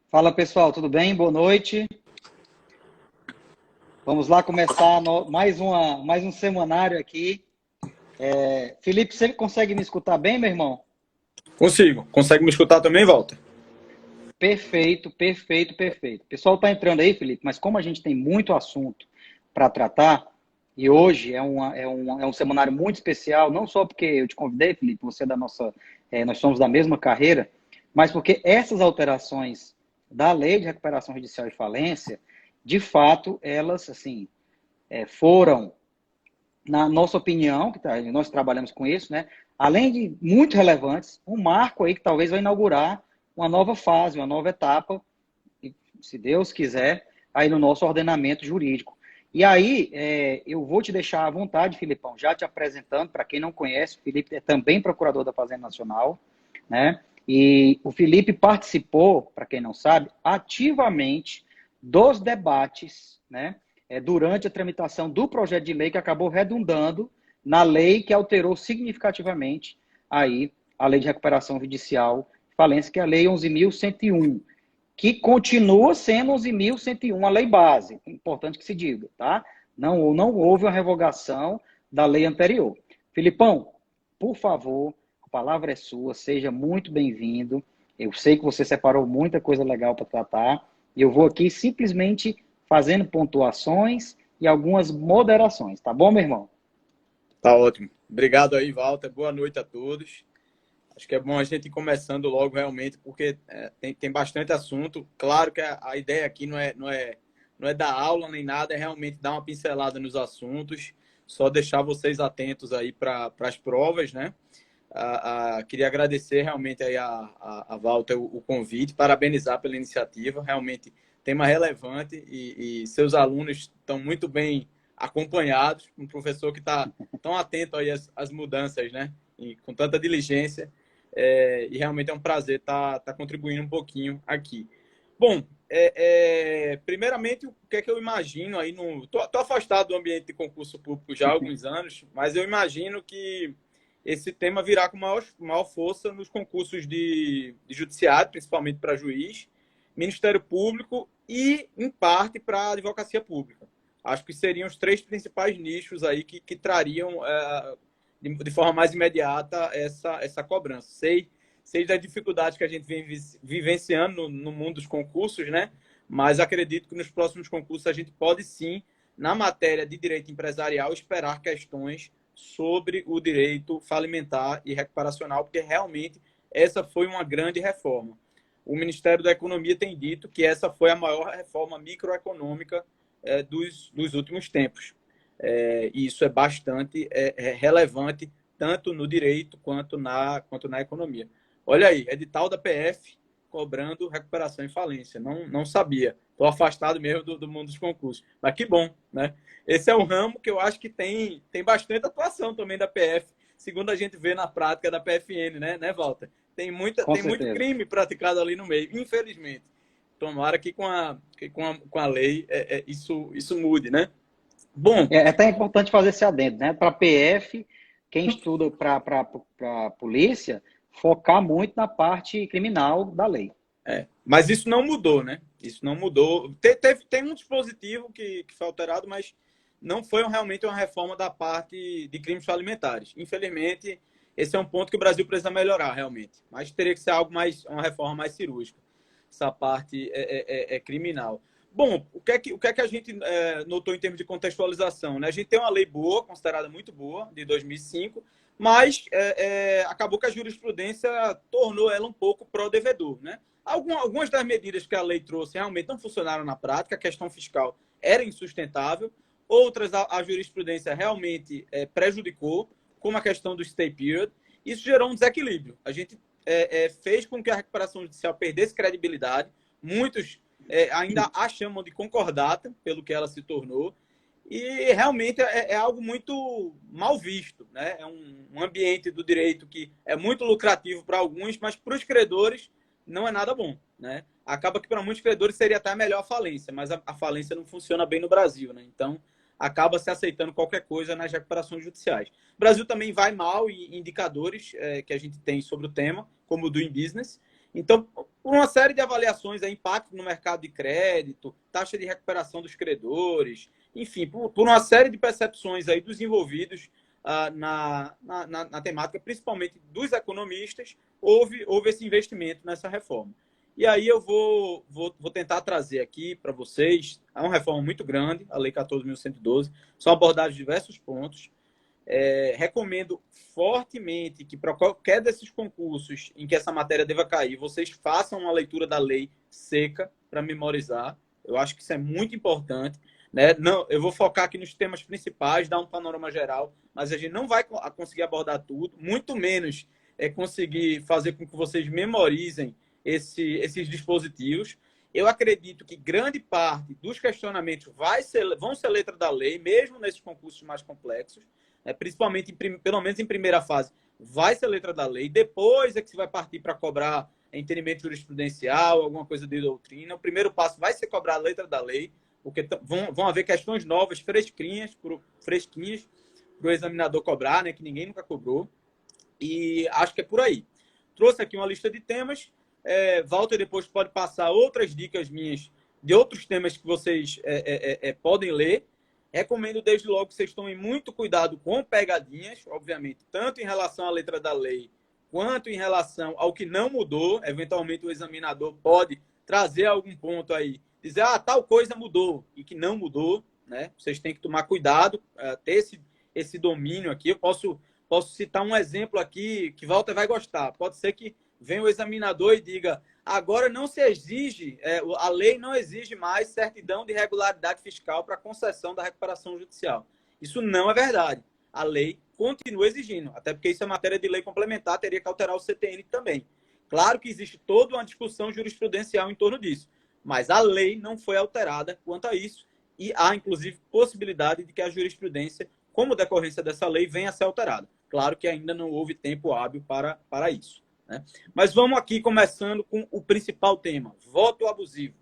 Fala pessoal, tudo bem? Boa noite. Vamos lá começar mais um semanário aqui. Felipe, você consegue me escutar bem, meu irmão? Consigo. Consegue me escutar também, Walter? Perfeito, perfeito, perfeito. O pessoal está entrando aí, Felipe, mas como a gente tem muito assunto para tratar, e hoje é um semanário muito especial, não só porque eu te convidei, Felipe, você é da nossa, nós somos da mesma carreira, mas porque essas alterações da Lei de Recuperação Judicial e Falência, de fato, elas, assim, foram, na nossa opinião, nós trabalhamos com isso, né? Além de muito relevantes, um marco aí que talvez vai inaugurar uma nova fase, uma nova etapa, se Deus quiser, aí no nosso ordenamento jurídico. E aí, eu vou te deixar à vontade, Filipão, já te apresentando, para quem não conhece, o Felipe é também procurador da Fazenda Nacional, né? E o Felipe participou, para quem não sabe, ativamente dos debates, né? Durante a tramitação do projeto de lei que acabou redundando na lei que alterou significativamente aí a Lei de Recuperação Judicial e Falência, que é a Lei 11.101, que continua sendo 11.101 a lei base. É importante que se diga, tá? Não houve uma revogação da lei anterior. Filipão, por favor, a palavra é sua, seja muito bem-vindo. Eu sei que você separou muita coisa legal para tratar, e eu vou aqui simplesmente fazendo pontuações e algumas moderações, tá bom, meu irmão? Tá ótimo. Obrigado aí, Walter. Boa noite a todos. Acho que é bom a gente ir começando logo realmente, porque tem bastante assunto. Claro que a ideia aqui não é dar aula nem nada, é realmente dar uma pincelada nos assuntos, só deixar vocês atentos aí para as provas, né? Queria agradecer realmente aí a Walter o convite, parabenizar pela iniciativa, realmente tema relevante e seus alunos estão muito bem acompanhados, um professor que está tão atento aí às mudanças, né? E com tanta diligência, e realmente é um prazer estar contribuindo um pouquinho aqui. Bom, primeiramente, o que é que eu imagino aí no... Tô afastado do ambiente de concurso público já há alguns anos, mas eu imagino que esse tema virá com maior força nos concursos de judiciário, principalmente para juiz, Ministério Público e, em parte, para a advocacia pública. Acho que seriam os três principais nichos aí que trariam de forma mais imediata essa cobrança. Sei das dificuldades que a gente vem vivenciando no mundo dos concursos, né? Mas acredito que nos próximos concursos a gente pode sim, na matéria de direito empresarial, esperar questões sobre o direito falimentar e recuperacional, porque realmente essa foi uma grande reforma. O Ministério da Economia tem dito que essa foi a maior reforma microeconômica dos últimos tempos. E isso é bastante relevante, tanto no direito quanto na economia. Olha aí, edital da PF cobrando recuperação e falência. Não sabia. Estou afastado mesmo do mundo dos concursos. Mas que bom, né? Esse é um ramo que eu acho que tem bastante atuação também da PF, segundo a gente vê na prática da PFN, né, Walter? Com Tem muito certeza. crime praticado ali no meio, infelizmente. Tomara que com a lei isso mude, né? Bom, É até importante fazer esse adendo, né? Para PF, quem estuda para polícia, focar muito na parte criminal da lei. mas isso não mudou, né? Isso não mudou. Tem um dispositivo que foi alterado, mas não foi realmente uma reforma da parte de crimes alimentares. Infelizmente, esse é um ponto que o Brasil precisa melhorar, realmente. Mas teria que ser uma reforma mais cirúrgica. Essa parte é criminal. Bom, o que é que a gente notou em termos de contextualização? Né? A gente tem uma lei boa, considerada muito boa, de 2005, mas acabou que a jurisprudência tornou ela um pouco pró-devedor, né? Algumas das medidas que a lei trouxe realmente não funcionaram na prática, a questão fiscal era insustentável, outras a jurisprudência realmente prejudicou, como a questão do stay period. Isso gerou um desequilíbrio. A gente fez com que a recuperação judicial perdesse credibilidade, muitos ainda a chamam de concordata, pelo que ela se tornou, e realmente é algo muito mal visto, né? É um ambiente do direito que é muito lucrativo para alguns, mas para os credores não é nada bom, né? Acaba que para muitos credores seria até melhor a falência, mas a falência não funciona bem no Brasil, né? Então acaba se aceitando qualquer coisa nas recuperações judiciais. O Brasil também vai mal em indicadores que a gente tem sobre o tema, como o Doing Business. Então, por uma série de avaliações, impacto no mercado de crédito, taxa de recuperação dos credores, enfim, por uma série de percepções aí dos envolvidos na temática, principalmente dos economistas, houve esse investimento nessa reforma. E aí eu vou tentar trazer aqui para vocês, é uma reforma muito grande, a Lei 14.112, são abordados diversos pontos. Recomendo fortemente que para qualquer desses concursos em que essa matéria deva cair, vocês façam uma leitura da lei seca para memorizar. Eu acho que isso é muito importante. Né? Não, eu vou focar aqui nos temas principais, dar um panorama geral, mas a gente não vai conseguir abordar tudo, muito menos conseguir fazer com que vocês memorizem esses dispositivos. Eu acredito que grande parte dos questionamentos vão ser letra da lei, mesmo nesses concursos mais complexos, principalmente, pelo menos em primeira fase, vai ser letra da lei. Depois é que se vai partir para cobrar entendimento jurisprudencial, alguma coisa de doutrina. O primeiro passo vai ser cobrar a letra da lei, porque vão haver questões novas, fresquinhas para o examinador cobrar, né, que ninguém nunca cobrou. E acho que é por aí. Trouxe aqui uma lista de temas. Walter depois pode passar outras dicas minhas de outros temas que vocês podem ler. Recomendo desde logo que vocês tomem muito cuidado com pegadinhas, obviamente, tanto em relação à letra da lei, quanto em relação ao que não mudou. Eventualmente o examinador pode trazer algum ponto aí, dizer, tal coisa mudou e que não mudou, né? Vocês têm que tomar cuidado, ter esse domínio aqui. Eu posso citar um exemplo aqui que Walter vai gostar. Pode ser que venha o examinador e diga, agora não se exige, a lei não exige mais certidão de regularidade fiscal para concessão da recuperação judicial. Isso não é verdade. A lei continua exigindo, até porque isso é matéria de lei complementar, teria que alterar o CTN também. Claro que existe toda uma discussão jurisprudencial em torno disso, mas a lei não foi alterada quanto a isso e há, inclusive, possibilidade de que a jurisprudência, como decorrência dessa lei, venha a ser alterada. Claro que ainda não houve tempo hábil para isso. Né? Mas vamos aqui começando com o principal tema, voto abusivo.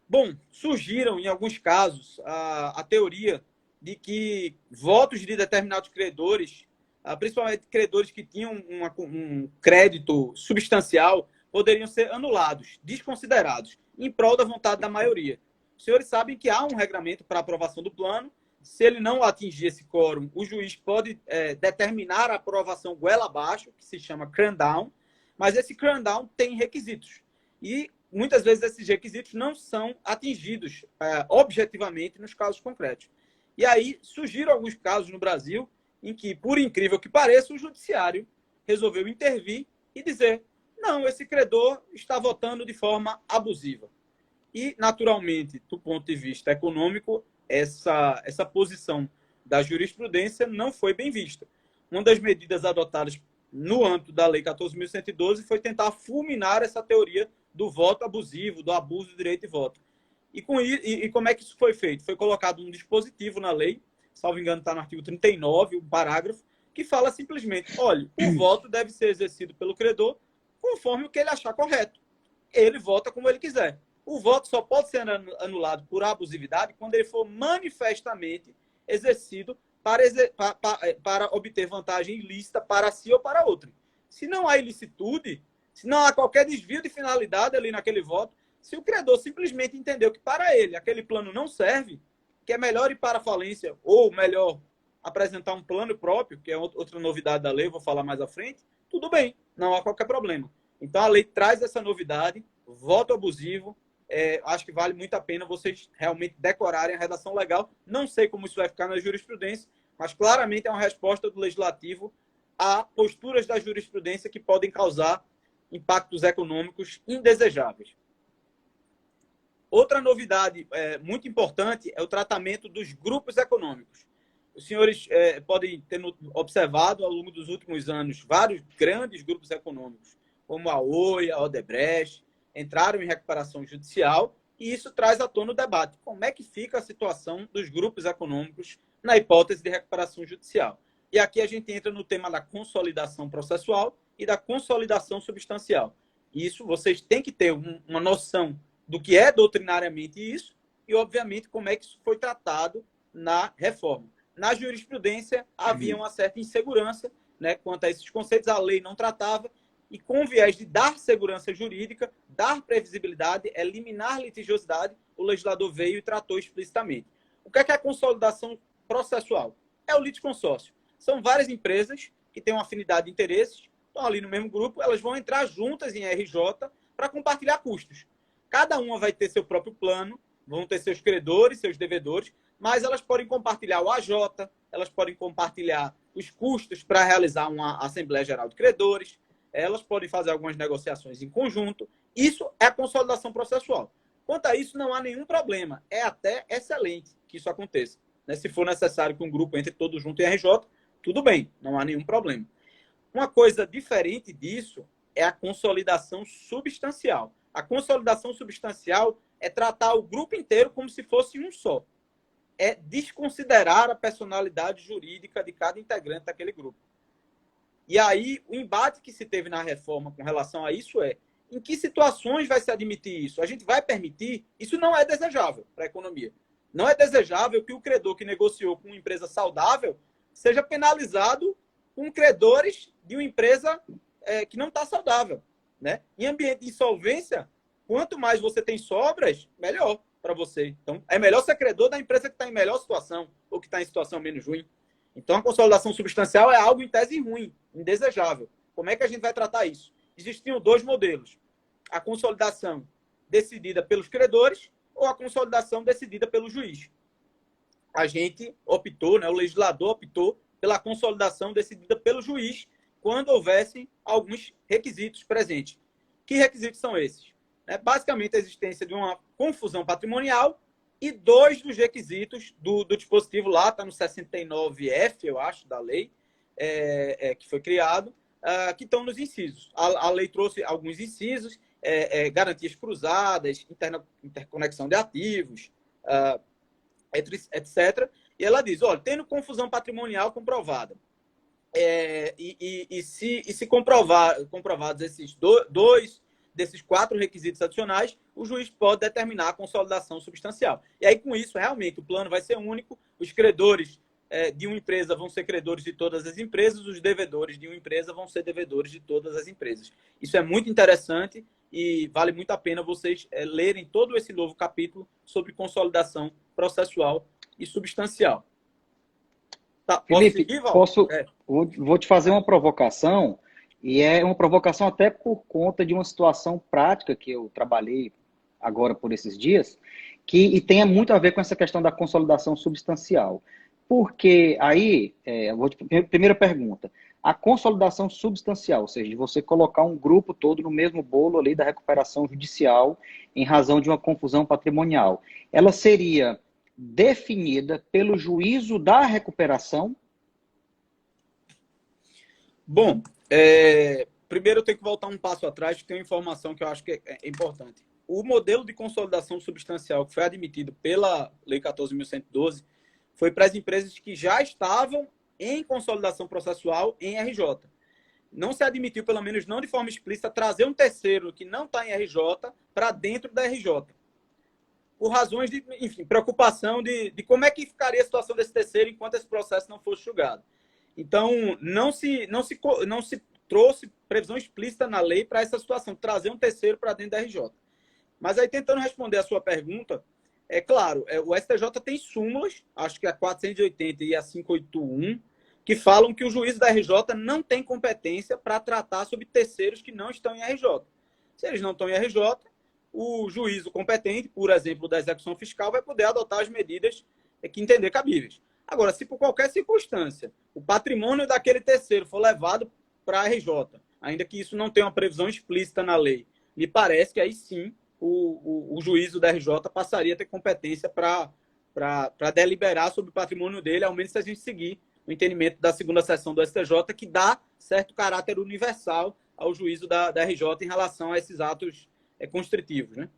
Bom, surgiram em alguns casos a teoria de que votos de determinados credores, principalmente credores que tinham um crédito substancial, poderiam ser anulados, desconsiderados, em prol da vontade da maioria. Os senhores sabem que há um regramento para aprovação do plano. Se ele não atingir esse quórum, o juiz pode determinar a aprovação goela abaixo, que se chama cram-down, mas esse cram-down tem requisitos. E muitas vezes esses requisitos não são atingidos objetivamente nos casos concretos. E aí surgiram alguns casos no Brasil em que, por incrível que pareça, o judiciário resolveu intervir e dizer, não, esse credor está votando de forma abusiva. E, naturalmente, do ponto de vista econômico, essa posição da jurisprudência não foi bem vista. Uma das medidas adotadas no âmbito da Lei 14.112 foi tentar fulminar essa teoria do voto abusivo, do abuso do direito de voto. E como é que isso foi feito? Foi colocado um dispositivo na lei, salvo engano está no artigo 39, um parágrafo, que fala simplesmente, olha, o voto deve ser exercido pelo credor conforme o que ele achar correto. Ele vota como ele quiser. O voto só pode ser anulado por abusividade quando ele for manifestamente exercido para obter vantagem ilícita para si ou para outro. Se não há ilicitude, se não há qualquer desvio de finalidade ali naquele voto, se o credor simplesmente entendeu que para ele aquele plano não serve, que é melhor ir para a falência ou melhor apresentar um plano próprio, que é outra novidade da lei, vou falar mais à frente, tudo bem, não há qualquer problema. Então a lei traz essa novidade, voto abusivo. Acho que vale muito a pena vocês realmente decorarem a redação legal. Não sei como isso vai ficar na jurisprudência, mas claramente é uma resposta do legislativo a posturas da jurisprudência que podem causar impactos econômicos indesejáveis. Outra novidade muito importante é o tratamento dos grupos econômicos. Os senhores podem ter observado ao longo dos últimos anos vários grandes grupos econômicos, como a Oi, a Odebrecht, entraram em recuperação judicial e isso traz à tona o debate. Como é que fica a situação dos grupos econômicos na hipótese de recuperação judicial? E aqui a gente entra no tema da consolidação processual e da consolidação substancial. Isso vocês têm que ter uma noção do que é doutrinariamente isso e, obviamente, como é que isso foi tratado na reforma. Na jurisprudência, havia uma certa insegurança, né, quanto a esses conceitos, a lei não tratava e com viés de dar segurança jurídica, dar previsibilidade, eliminar litigiosidade, o legislador veio e tratou explicitamente. O que é a consolidação processual? É o litisconsórcio. São várias empresas que têm uma afinidade de interesses, estão ali no mesmo grupo, elas vão entrar juntas em RJ para compartilhar custos. Cada uma vai ter seu próprio plano, vão ter seus credores, seus devedores, mas elas podem compartilhar o AJ, elas podem compartilhar os custos para realizar uma Assembleia Geral de Credores, elas podem fazer algumas negociações em conjunto. Isso é a consolidação processual. Quanto a isso, não há nenhum problema. É até excelente que isso aconteça. Se for necessário que um grupo entre todos junto em RJ, tudo bem, não há nenhum problema. Uma coisa diferente disso é a consolidação substancial. A consolidação substancial é tratar o grupo inteiro como se fosse um só. É desconsiderar a personalidade jurídica de cada integrante daquele grupo. E aí, o embate que se teve na reforma com relação a isso é: em que situações vai se admitir isso? A gente vai permitir? Isso não é desejável para a economia. Não é desejável que o credor que negociou com uma empresa saudável seja penalizado com credores de uma empresa que não está saudável. Né? Em ambiente de insolvência, quanto mais você tem sobras, melhor para você. Então, é melhor ser credor da empresa que está em melhor situação ou que está em situação menos ruim. Então, a consolidação substancial é algo, em tese, ruim, indesejável. Como é que a gente vai tratar isso? Existiam dois modelos. A consolidação decidida pelos credores ou a consolidação decidida pelo juiz. A gente optou, o legislador optou pela consolidação decidida pelo juiz quando houvessem alguns requisitos presentes. Que requisitos são esses? Basicamente, a existência de uma confusão patrimonial e dois dos requisitos do dispositivo lá, está no 69F, eu acho, da lei, que foi criado, que estão nos incisos. A lei trouxe alguns incisos, garantias cruzadas, interconexão de ativos, etc. E ela diz, olha, tendo confusão patrimonial comprovada, se comprovados esses dois desses 4 requisitos adicionais, o juiz pode determinar a consolidação substancial. E aí, com isso, realmente, o plano vai ser único, os credores de uma empresa vão ser credores de todas as empresas, os devedores de uma empresa vão ser devedores de todas as empresas. Isso é muito interessante e vale muito a pena vocês lerem todo esse novo capítulo sobre consolidação processual e substancial. Tá, posso Felipe, seguir, Val? vou te fazer uma provocação, e é uma provocação até por conta de uma situação prática que eu trabalhei agora por esses dias, e tem muito a ver com essa questão da consolidação substancial. Porque aí, primeira pergunta, a consolidação substancial, ou seja, de você colocar um grupo todo no mesmo bolo ali da recuperação judicial em razão de uma confusão patrimonial, ela seria definida pelo juízo da recuperação? Bom, primeiro eu tenho que voltar um passo atrás, que tem uma informação que eu acho que é importante. O modelo de consolidação substancial que foi admitido pela Lei 14.112 foi para as empresas que já estavam em consolidação processual em RJ. Não se admitiu, pelo menos não de forma explícita, trazer um terceiro que não está em RJ para dentro da RJ. Por razões de, enfim, preocupação de como é que ficaria a situação desse terceiro enquanto esse processo não fosse julgado. Então, não se trouxe previsão explícita na lei para essa situação, trazer um terceiro para dentro da RJ. Mas aí, tentando responder a sua pergunta, é claro, o STJ tem súmulas, acho que a 480 e a 581, que falam que o juízo da RJ não tem competência para tratar sobre terceiros que não estão em RJ. Se eles não estão em RJ, o juízo competente, por exemplo, da execução fiscal, vai poder adotar as medidas que entender cabíveis. Agora, se por qualquer circunstância o patrimônio daquele terceiro for levado para a RJ, ainda que isso não tenha uma previsão explícita na lei, me parece que aí sim o juízo da RJ passaria a ter competência para deliberar sobre o patrimônio dele, ao menos se a gente seguir o entendimento da segunda seção do STJ, que dá certo caráter universal ao juízo da RJ em relação a esses atos constritivos, né?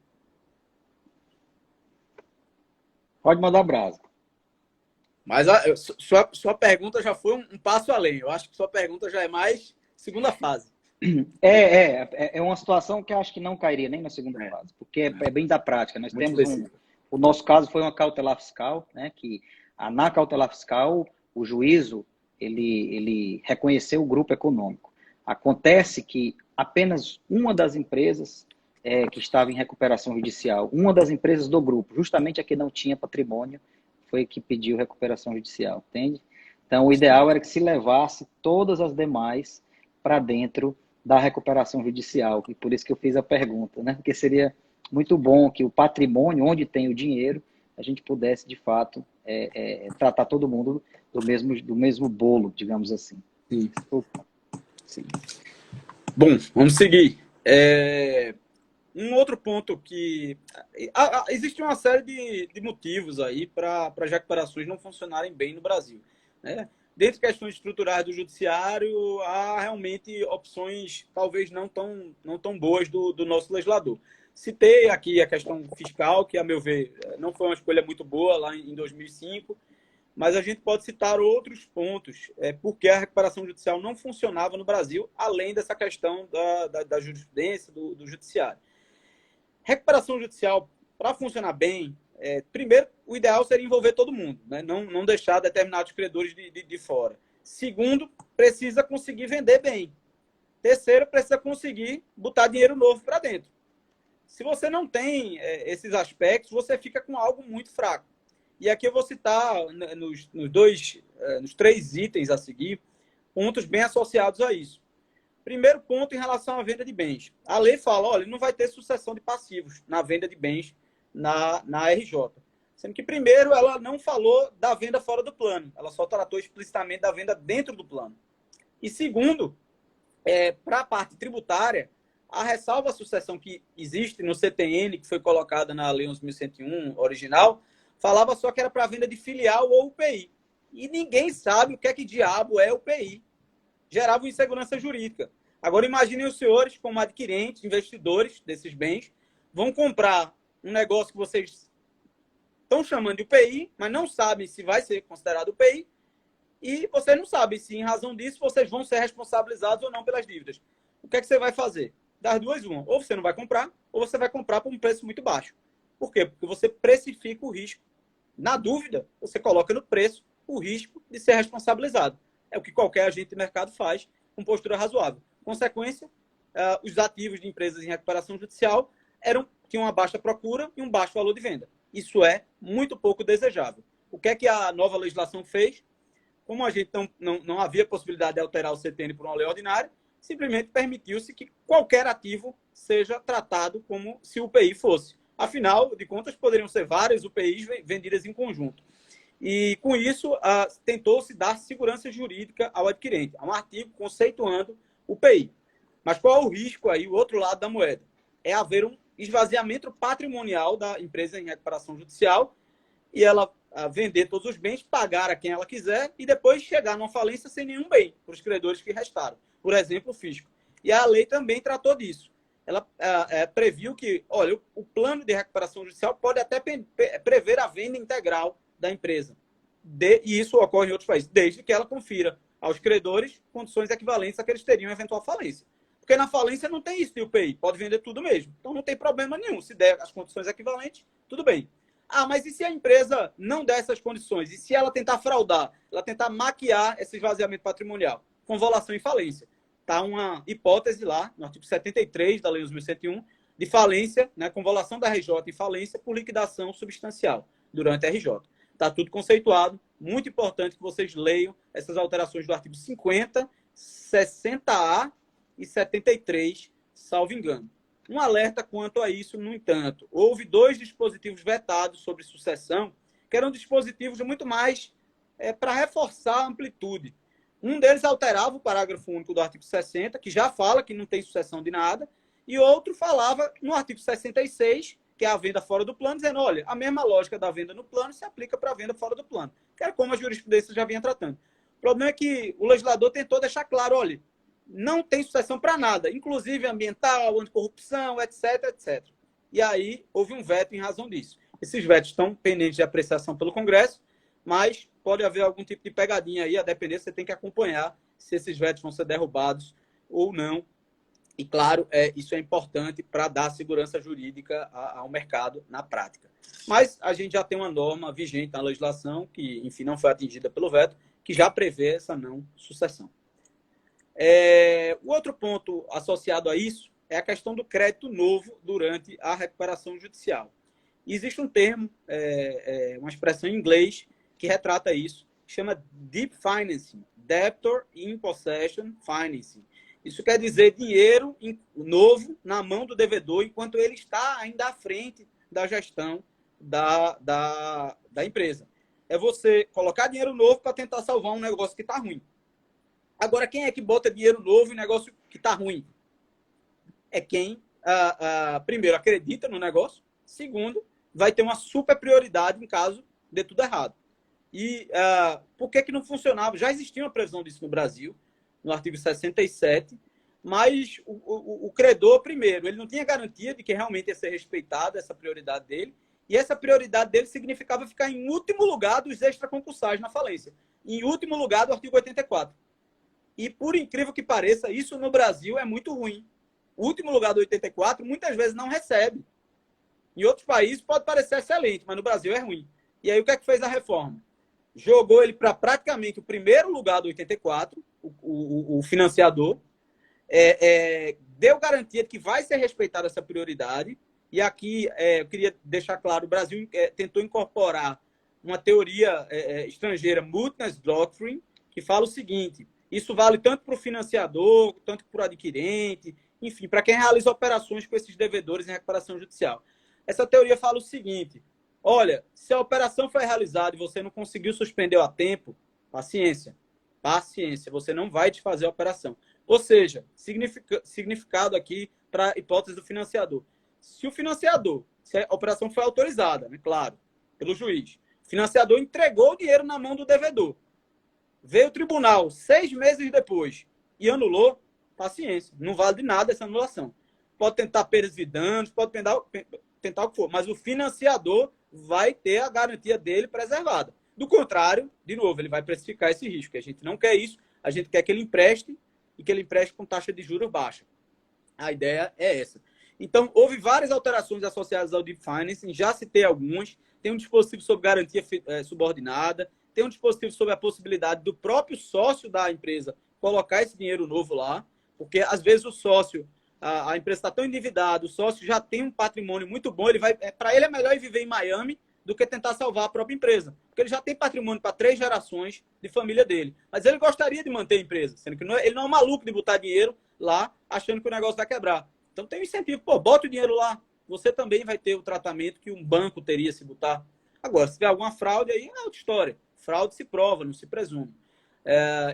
Pode mandar brasa. Mas sua pergunta já foi um passo além. Eu acho que sua pergunta já é mais segunda fase. É uma situação que eu acho que não cairia nem na segunda fase, porque é bem da prática. Nós temos o nosso caso foi uma cautelar fiscal, né? Que na cautelar fiscal o juízo ele reconheceu o grupo econômico. Acontece que apenas uma das empresas que estava em recuperação judicial, uma das empresas do grupo, justamente a que não tinha patrimônio, foi que pediu recuperação judicial, entende? Então, o ideal era que se levasse todas as demais para dentro da recuperação judicial, e por isso que eu fiz a pergunta, né? Porque seria muito bom que o patrimônio, onde tem o dinheiro, a gente pudesse, de fato, tratar todo mundo do mesmo bolo, digamos assim. Sim. Sim. Bom, vamos seguir. Um outro ponto que... existe uma série de motivos aí para as recuperações não funcionarem bem no Brasil, né? Dentre questões estruturais do judiciário, há realmente opções talvez não tão boas do nosso legislador. Citei aqui a questão fiscal, que, a meu ver, não foi uma escolha muito boa lá em 2005, mas a gente pode citar outros pontos porque a recuperação judicial não funcionava no Brasil, além dessa questão da jurisprudência, do judiciário. Recuperação judicial, para funcionar bem, primeiro, o ideal seria envolver todo mundo, né? Não deixar determinados credores de fora. Segundo, precisa conseguir vender bem. Terceiro, precisa conseguir botar dinheiro novo para dentro. Se você não tem esses aspectos, você fica com algo muito fraco. E aqui eu vou citar nos 3 itens a seguir, pontos bem associados a isso. Primeiro ponto em relação à venda de bens. A lei fala, olha, não vai ter sucessão de passivos na venda de bens na RJ. Sendo que, primeiro, ela não falou da venda fora do plano. Ela só tratou explicitamente da venda dentro do plano. E segundo, para a parte tributária, a ressalva à sucessão que existe no CTN, que foi colocada na Lei 11.101 original, falava só que era para venda de filial ou UPI. E ninguém sabe o que diabo é UPI. Gerava insegurança jurídica. Agora, imaginem os senhores, como adquirentes, investidores desses bens, vão comprar um negócio que vocês estão chamando de UPI, mas não sabem se vai ser considerado UPI, e vocês não sabem se, em razão disso, vocês vão ser responsabilizados ou não pelas dívidas. O que você vai fazer? Das duas, uma. Ou você não vai comprar, ou você vai comprar por um preço muito baixo. Por quê? Porque você precifica o risco. Na dúvida, você coloca no preço o risco de ser responsabilizado. É o que qualquer agente de mercado faz com postura razoável. Consequência, os ativos de empresas em recuperação judicial tinham uma baixa procura e um baixo valor de venda. Isso é muito pouco desejável. O que é que a nova legislação fez? Como a gente não havia possibilidade de alterar o CTN por uma lei ordinária, simplesmente permitiu-se que qualquer ativo seja tratado como se o UPI fosse. Afinal de contas, poderiam ser várias UPIs vendidas em conjunto. E, com isso, tentou-se dar segurança jurídica ao adquirente. Há um artigo conceituando o UPI. Mas qual é o risco aí, o outro lado da moeda? É haver um esvaziamento patrimonial da empresa em recuperação judicial e ela vender todos os bens, pagar a quem ela quiser e depois chegar numa falência sem nenhum bem para os credores que restaram. Por exemplo, o fisco. E a lei também tratou disso. Ela previu que, olha, o plano de recuperação judicial pode até prever a venda integral da empresa. E isso ocorre em outros países, desde que ela confira aos credores condições equivalentes a que eles teriam em eventual falência. Porque na falência não tem isso de UPI, pode vender tudo mesmo. Então não tem problema nenhum. Se der as condições equivalentes, tudo bem. Mas e se a empresa não der essas condições? E se ela tentar fraudar, ela tentar maquiar esse esvaziamento patrimonial? Convolução em falência. Está uma hipótese lá, no artigo 73 da Lei 11.101, de falência, né, convolução da RJ em falência por liquidação substancial durante a RJ. Está tudo conceituado. Muito importante que vocês leiam essas alterações do artigo 50, 60A e 73, salvo engano. Um alerta quanto a isso, no entanto. Houve 2 dispositivos vetados sobre sucessão, que eram dispositivos muito mais para reforçar a amplitude. Um deles alterava o parágrafo único do artigo 60, que já fala que não tem sucessão de nada, e outro falava no artigo 66, que é a venda fora do plano, dizendo, olha, a mesma lógica da venda no plano se aplica para a venda fora do plano, que era como a jurisprudência já vinha tratando. O problema é que o legislador tentou deixar claro, olha, não tem sucessão para nada, inclusive ambiental, anticorrupção, etc, etc. E aí houve um veto em razão disso. Esses vetos estão pendentes de apreciação pelo Congresso, mas pode haver algum tipo de pegadinha aí, a depender, você tem que acompanhar se esses vetos vão ser derrubados ou não. E, claro, isso é importante para dar segurança jurídica ao mercado na prática. Mas a gente já tem uma norma vigente na legislação, que, enfim, não foi atingida pelo veto, que já prevê essa não sucessão. O outro ponto associado a isso é a questão do crédito novo durante a recuperação judicial. Existe um termo, uma expressão em inglês que retrata isso, que chama Deep Financing, Debtor in Possession Financing. Isso quer dizer dinheiro novo na mão do devedor enquanto ele está ainda à frente da gestão da empresa. É você colocar dinheiro novo para tentar salvar um negócio que está ruim. Agora, quem é que bota dinheiro novo em negócio que está ruim? É quem, primeiro, acredita no negócio. Segundo, vai ter uma super prioridade em caso de tudo errado. E por que não funcionava? Já existia uma previsão disso no Brasil, no artigo 67, mas o credor, primeiro, ele não tinha garantia de que realmente ia ser respeitada essa prioridade dele, e essa prioridade dele significava ficar em último lugar dos extraconcursais na falência, em último lugar do artigo 84. E, por incrível que pareça, isso no Brasil é muito ruim. O último lugar do 84 muitas vezes não recebe. Em outros países pode parecer excelente, mas no Brasil é ruim. E aí o que é que fez a reforma? Jogou ele para praticamente o primeiro lugar do 84, o financiador, deu garantia de que vai ser respeitada essa prioridade. E aqui eu queria deixar claro, o Brasil tentou incorporar uma teoria estrangeira, Mutinous Doctrine, que fala o seguinte: isso vale tanto para o financiador, tanto para o adquirente, enfim, para quem realiza operações com esses devedores em recuperação judicial. Essa teoria fala o seguinte: olha, se a operação foi realizada e você não conseguiu suspender a tempo, paciência, você não vai desfazer a operação. Ou seja, significado aqui para a hipótese do financiador. Se o financiador, se a operação foi autorizada, né, claro, pelo juiz, o financiador entregou o dinheiro na mão do devedor, veio o tribunal 6 meses depois e anulou, paciência, não vale de nada essa anulação. Pode tentar perdas e danos, pode tentar o que for, mas o financiador vai ter a garantia dele preservada. Do contrário, de novo, ele vai precificar esse risco. A gente não quer isso, a gente quer que ele empreste e que ele empreste com taxa de juros baixa. A ideia é essa. Então, houve várias alterações associadas ao Deep Financing, já citei algumas. Tem um dispositivo sobre garantia subordinada, tem um dispositivo sobre a possibilidade do próprio sócio da empresa colocar esse dinheiro novo lá, porque às vezes o sócio, a empresa está tão endividada, o sócio já tem um patrimônio muito bom, para ele é melhor ir viver em Miami do que tentar salvar a própria empresa, porque ele já tem patrimônio para 3 gerações de família dele. Mas ele gostaria de manter a empresa, sendo que ele não é um maluco de botar dinheiro lá achando que o negócio vai quebrar. Então tem um incentivo, bota o dinheiro lá, você também vai ter o tratamento que um banco teria se botar. Agora, se tiver alguma fraude, aí é outra história. Fraude se prova, não se presume.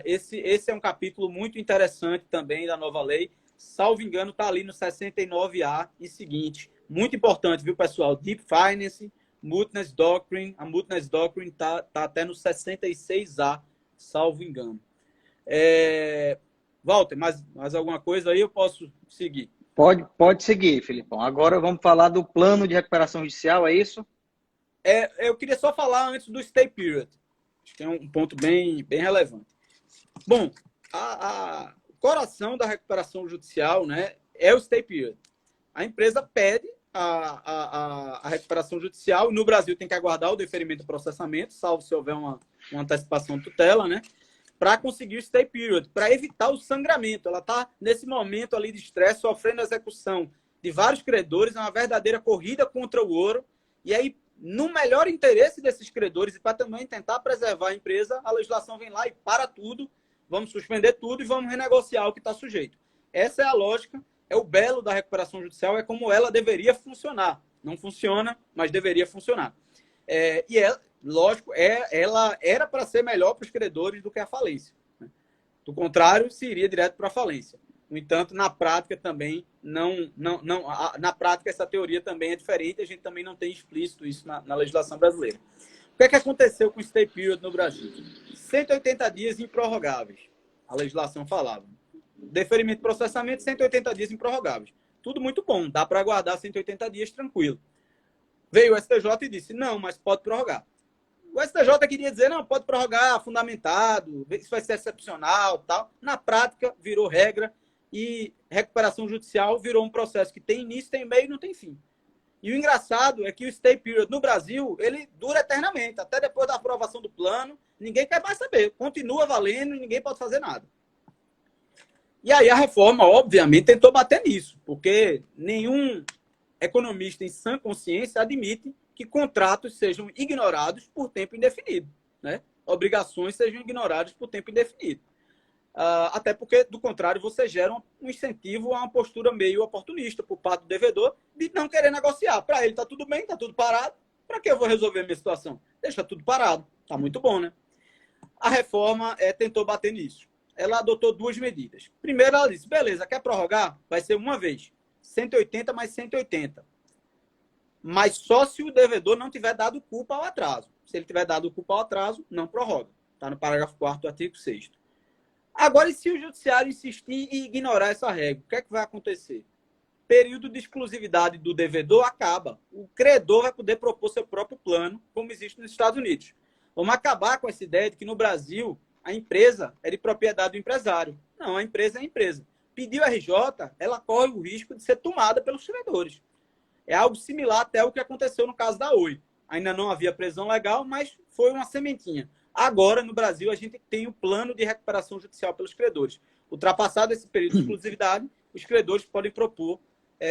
Esse é um capítulo muito interessante também da nova lei. Salvo engano, está ali no 69A e seguinte. Muito importante, viu, pessoal? Deep Finance, Mutinous Doctrine. A Mutinous Doctrine está até no 66A, salvo engano. Walter, mais alguma coisa aí? Eu posso seguir? Pode seguir, Filipão. Agora vamos falar do plano de recuperação judicial, é isso? Eu queria só falar antes do stay period. Acho que é um ponto bem relevante. Bom, o coração da recuperação judicial, né, é o stay period. A empresa pede a recuperação judicial. No Brasil tem que aguardar o deferimento do processamento, salvo se houver uma antecipação de tutela, né, para conseguir o stay period, para evitar o sangramento. Ela está nesse momento ali de estresse, sofrendo a execução de vários credores, é uma verdadeira corrida contra o ouro. E aí, no melhor interesse desses credores e para também tentar preservar a empresa, a legislação vem lá e para tudo, vamos suspender tudo e vamos renegociar o que está sujeito. Essa é a lógica, é o belo da recuperação judicial, é como ela deveria funcionar. Não funciona, mas deveria funcionar. Lógico, ela era para ser melhor para os credores do que a falência. Né? Do contrário, se iria direto para a falência. No entanto, na prática também na prática essa teoria também é diferente, a gente também não tem explícito isso na legislação brasileira. O que é que aconteceu com o stay period no Brasil? 180 dias improrrogáveis, a legislação falava. Deferimento de processamento, 180 dias improrrogáveis. Tudo muito bom, dá para aguardar 180 dias tranquilo. Veio o STJ e disse, não, mas pode prorrogar. O STJ queria dizer, não, pode prorrogar, fundamentado, isso vai ser excepcional, tal. Na prática, virou regra e recuperação judicial virou um processo que tem início, tem meio e não tem fim. E o engraçado é que o stay period no Brasil, ele dura eternamente, até depois da aprovação do plano, ninguém quer mais saber, continua valendo e ninguém pode fazer nada. E aí a reforma, obviamente, tentou bater nisso, porque nenhum economista em sã consciência admite que contratos sejam ignorados por tempo indefinido, né? Obrigações sejam ignoradas por tempo indefinido. Até porque, do contrário, você gera um incentivo a uma postura meio oportunista por parte do devedor de não querer negociar. Para ele está tudo bem, está tudo parado. Para que eu vou resolver a minha situação? Deixa tudo parado. Está muito bom, né? A reforma tentou bater nisso. Ela adotou duas medidas. Primeiro, ela disse, beleza, quer prorrogar? Vai ser uma vez. 180 mais 180. Mas só se o devedor não tiver dado culpa ao atraso. Se ele tiver dado culpa ao atraso, não prorroga. Está no parágrafo 4º do artigo 6º. Agora, e se o judiciário insistir e ignorar essa regra? O que é que vai acontecer? Período de exclusividade do devedor acaba. O credor vai poder propor seu próprio plano, como existe nos Estados Unidos. Vamos acabar com essa ideia de que no Brasil a empresa é de propriedade do empresário. Não, a empresa é a empresa. Pediu RJ, ela corre o risco de ser tomada pelos credores. É algo similar até ao que aconteceu no caso da Oi. Ainda não havia prisão legal, mas foi uma sementinha. Agora, no Brasil, a gente tem o plano de recuperação judicial pelos credores. Ultrapassado esse período de exclusividade, os credores podem propor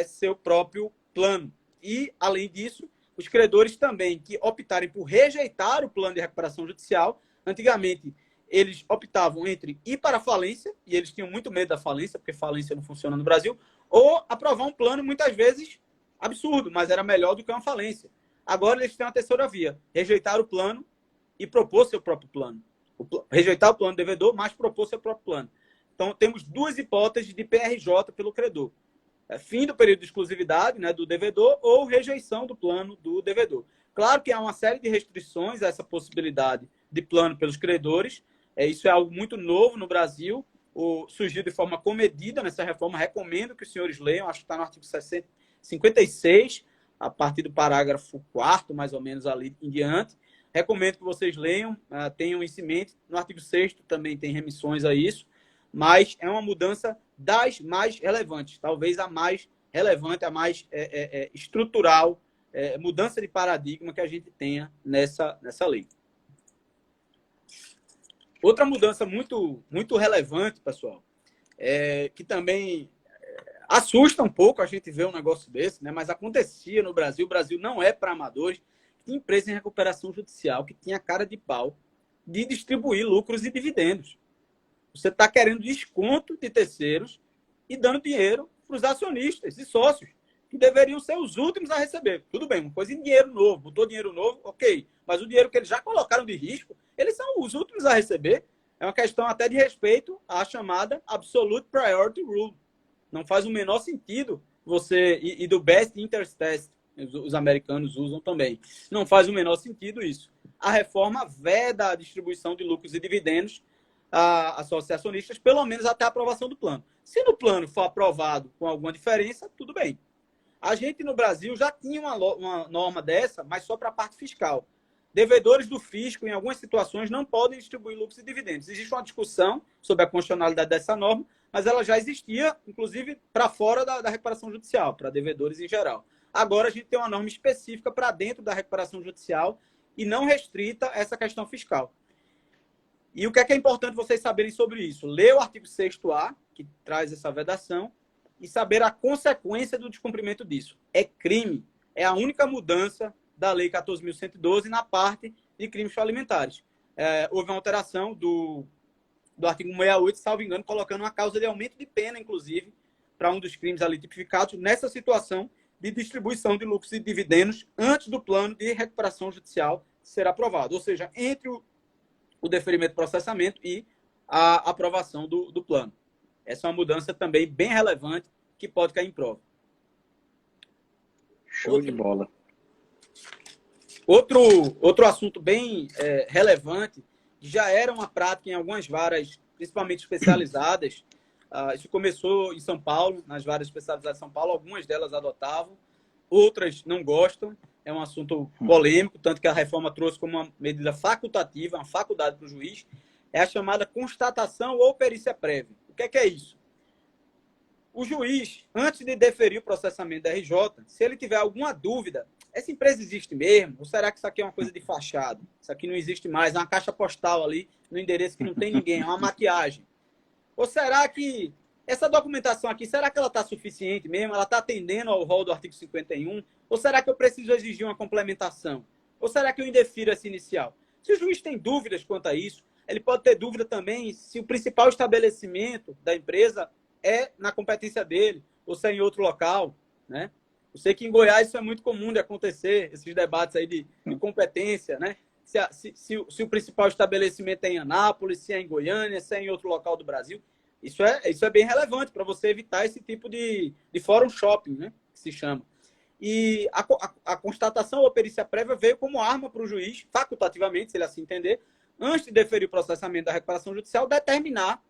seu próprio plano. E, além disso, os credores também que optarem por rejeitar o plano de recuperação judicial, antigamente eles optavam entre ir para a falência, e eles tinham muito medo da falência, porque falência não funciona no Brasil, ou aprovar um plano, muitas vezes, absurdo, mas era melhor do que uma falência. Agora eles têm uma terceira via, rejeitar o plano e propor seu próprio plano. Rejeitar o plano do devedor, mas propor seu próprio plano. Então, temos duas hipóteses de PRJ pelo credor. Fim do período de exclusividade, né, do devedor ou rejeição do plano do devedor. Claro que há uma série de restrições a essa possibilidade de plano pelos credores. Isso é algo muito novo no Brasil. Surgiu de forma comedida nessa reforma. Recomendo que os senhores leiam. Acho que está no artigo 56, a partir do parágrafo 4º, mais ou menos ali em diante. Recomendo que vocês leiam, tenham isso em mente. No artigo 6º também tem remissões a isso, mas é uma mudança das mais relevantes, talvez a mais relevante, a mais estrutural, mudança de paradigma que a gente tenha nessa lei. Outra mudança muito, muito relevante, pessoal, que também assusta um pouco a gente ver um negócio desse, né? Mas acontecia no Brasil. O Brasil não é para amadores. Tinha empresa em recuperação judicial que tinha cara de pau de distribuir lucros e dividendos. Você está querendo desconto de terceiros e dando dinheiro para os acionistas e sócios, que deveriam ser os últimos a receber. Tudo bem, uma coisa em dinheiro novo, botou dinheiro novo, ok. Mas o dinheiro que eles já colocaram de risco, eles são os últimos a receber. É uma questão até de respeito à chamada Absolute Priority Rule. Não faz o menor sentido você... E do Best Interest Test, os americanos usam também. Não faz o menor sentido isso. A reforma veda a distribuição de lucros e dividendos a associacionistas, pelo menos até a aprovação do plano. Se no plano for aprovado com alguma diferença, tudo bem. A gente no Brasil já tinha uma norma dessa, mas só para a parte fiscal. Devedores do fisco, em algumas situações, não podem distribuir lucros e dividendos. Existe uma discussão sobre a constitucionalidade dessa norma, mas ela já existia, inclusive, para fora da recuperação judicial, para devedores em geral. Agora a gente tem uma norma específica para dentro da recuperação judicial e não restrita essa questão fiscal. E o que é importante vocês saberem sobre isso? Ler o artigo 6º-A, que traz essa vedação, e saber a consequência do descumprimento disso. É crime. É a única mudança da Lei 14.112 na parte de crimes alimentares. Houve uma alteração do artigo 68, salvo engano, colocando uma causa de aumento de pena, inclusive, para um dos crimes ali tipificados, nessa situação de distribuição de lucros e dividendos antes do plano de recuperação judicial ser aprovado. Ou seja, entre o deferimento do processamento e a aprovação do plano. Essa é uma mudança também bem relevante que pode cair em prova. Show de bola. Outro assunto bem relevante, que já era uma prática em algumas varas, principalmente especializadas. Isso começou em São Paulo, nas varas especializadas de São Paulo. Algumas delas adotavam, outras não gostam. É um assunto polêmico, tanto que a reforma trouxe como uma medida facultativa, uma faculdade para o juiz. É a chamada constatação ou perícia prévia. O que é isso? O juiz, antes de deferir o processamento da RJ, se ele tiver alguma dúvida, essa empresa existe mesmo? Ou será que isso aqui é uma coisa de fachada? Isso aqui não existe mais, é uma caixa postal ali, no endereço que não tem ninguém, é uma maquiagem. Ou será que essa documentação aqui, será que ela está suficiente mesmo? Ela está atendendo ao rol do artigo 51? Ou será que eu preciso exigir uma complementação? Ou será que eu indefiro essa inicial? Se o juiz tem dúvidas quanto a isso, ele pode ter dúvida também se o principal estabelecimento da empresa é na competência dele, ou se é em outro local, né? Eu sei que em Goiás isso é muito comum de acontecer, esses debates aí de competência, né? Se o principal estabelecimento é em Anápolis, se é em Goiânia, se é em outro local do Brasil. Isso é bem relevante para você evitar esse tipo de fórum shopping, né? Que se chama. E a constatação ou perícia prévia veio como arma para o juiz, facultativamente, se ele assim entender, antes de deferir o processamento da recuperação judicial, determinar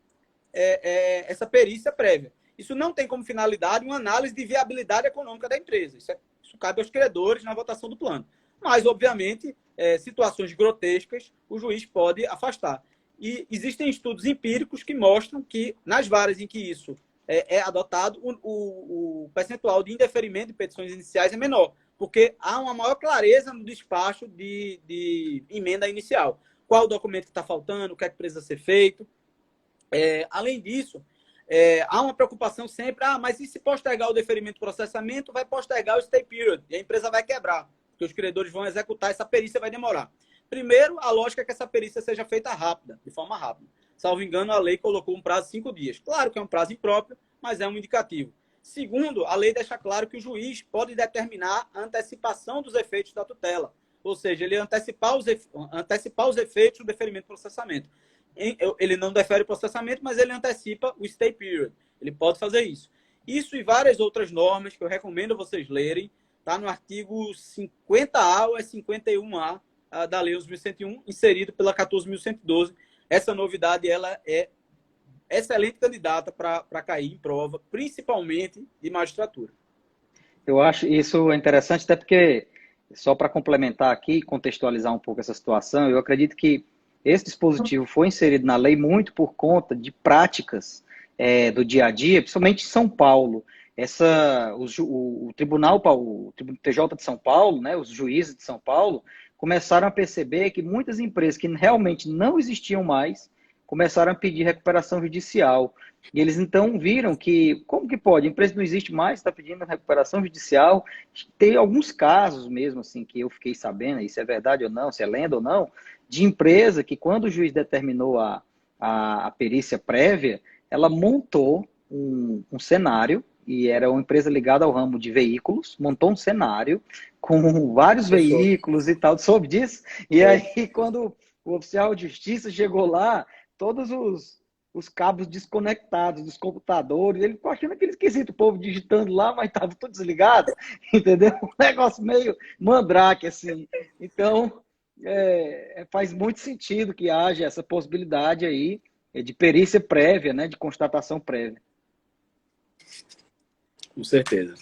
essa perícia prévia. Isso não tem como finalidade uma análise de viabilidade econômica da empresa. Isso cabe aos credores na votação do plano. Mas, obviamente, situações grotescas o juiz pode afastar. E existem estudos empíricos que mostram que, nas varas em que isso é adotado, o percentual de indeferimento de petições iniciais é menor, porque há uma maior clareza no despacho de emenda inicial. Qual o documento que está faltando, o que é que precisa ser feito. Além disso, há uma preocupação sempre, mas e se postergar o deferimento do processamento, vai postergar o stay period, e a empresa vai quebrar, porque os credores vão executar, essa perícia vai demorar. Primeiro, a lógica é que essa perícia seja feita rápida, de forma rápida. Salvo engano, a lei colocou um prazo de 5 dias. Claro que é um prazo impróprio, mas é um indicativo. Segundo, a lei deixa claro que o juiz pode determinar a antecipação dos efeitos da tutela. Ou seja, ele antecipar os efeitos do deferimento do processamento. Ele não defere o processamento, mas ele antecipa o stay period. Ele pode fazer isso. Isso e várias outras normas que eu recomendo vocês lerem, está no artigo 50A ou 51A da Lei 11.101, inserido pela 14.112. Essa novidade ela é excelente candidata para cair em prova, principalmente de magistratura. Eu acho isso interessante, até porque, só para complementar aqui, contextualizar um pouco essa situação, eu acredito que esse dispositivo foi inserido na lei muito por conta de práticas do dia a dia, principalmente em São Paulo. O Tribunal, o TJ de São Paulo, né, os juízes de São Paulo, começaram a perceber que muitas empresas que realmente não existiam mais começaram a pedir recuperação judicial. E eles então viram que, como que pode? A empresa não existe mais, está pedindo recuperação judicial. Tem alguns casos mesmo, assim, que eu fiquei sabendo, se é verdade ou não, se é lenda ou não, de empresa que, quando o juiz determinou a perícia prévia, ela montou um cenário, e era uma empresa ligada ao ramo de veículos, montou um cenário com vários veículos e tal, soube disso? E aí, quando o oficial de justiça chegou lá, todos os cabos desconectados dos computadores, ele ficou achando aquele esquisito, o povo digitando lá, mas estava tudo desligado, entendeu? Um negócio meio mandrake, assim. Então, faz muito sentido que haja essa possibilidade aí de perícia prévia, né, de constatação prévia. Com certeza.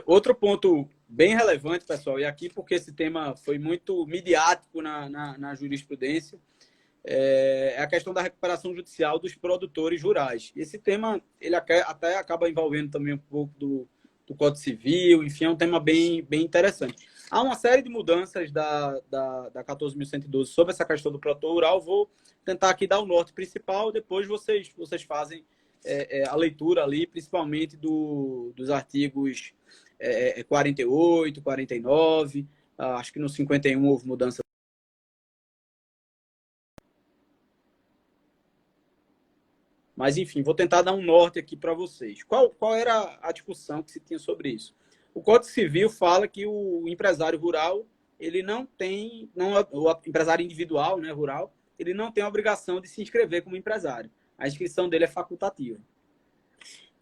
Outro ponto bem relevante, pessoal, e aqui porque esse tema foi muito midiático na jurisprudência, é a questão da recuperação judicial dos produtores rurais. Esse tema ele até acaba envolvendo também um pouco do Código Civil, enfim, é um tema bem interessante. Há uma série de mudanças da 14.112 sobre essa questão do produtor rural. Vou tentar aqui dar o norte principal, depois vocês fazem a leitura ali, principalmente dos artigos 48, 49, acho que no 51 houve mudança. Mas, enfim, vou tentar dar um norte aqui para vocês. Qual era a discussão que se tinha sobre isso? O Código Civil fala que o empresário rural, ele não tem, o empresário individual, né, rural, ele não tem a obrigação de se inscrever como empresário. A inscrição dele é facultativa.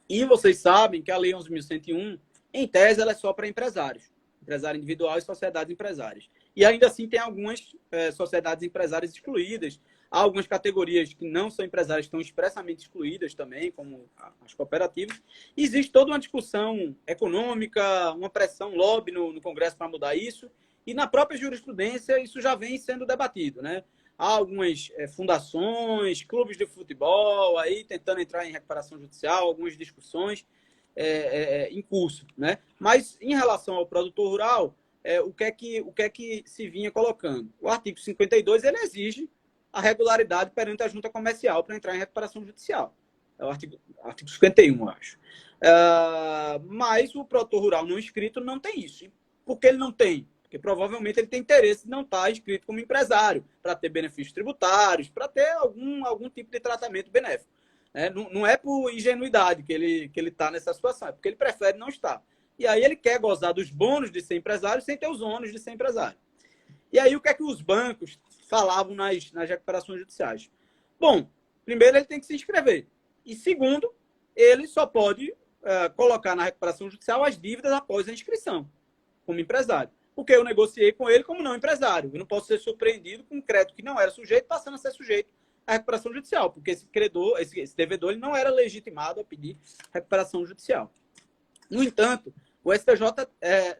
E vocês sabem que a Lei 11.101, em tese, ela é só para empresários. Empresário individual e sociedades empresárias. E ainda assim tem algumas sociedades empresárias excluídas. Há algumas categorias que não são empresárias que estão expressamente excluídas também, como as cooperativas. E existe toda uma discussão econômica, uma pressão, lobby no Congresso para mudar isso. E na própria jurisprudência isso já vem sendo debatido, né? Há algumas fundações, clubes de futebol aí tentando entrar em recuperação judicial, algumas discussões em curso, né? Mas em relação ao produtor rural, o que é que se vinha colocando? O artigo 52 ele exige a regularidade perante a junta comercial para entrar em recuperação judicial. É o artigo 51, eu acho. Mas o produtor rural não inscrito não tem isso. Por que ele não tem? Porque provavelmente ele tem interesse de não estar inscrito como empresário, para ter benefícios tributários, para ter algum tipo de tratamento benéfico. Não é por ingenuidade que ele está nessa situação, é porque ele prefere não estar. E aí ele quer gozar dos bônus de ser empresário sem ter os ônus de ser empresário. E aí o que é que os bancos falavam nas recuperações judiciais? Bom, primeiro ele tem que se inscrever. E segundo, ele só pode colocar na recuperação judicial as dívidas após a inscrição, como empresário. Porque eu negociei com ele como não empresário. Eu não posso ser surpreendido com um crédito que não era sujeito, passando a ser sujeito à recuperação judicial, porque esse credor, esse devedor, ele não era legitimado a pedir recuperação judicial. No entanto, o STJ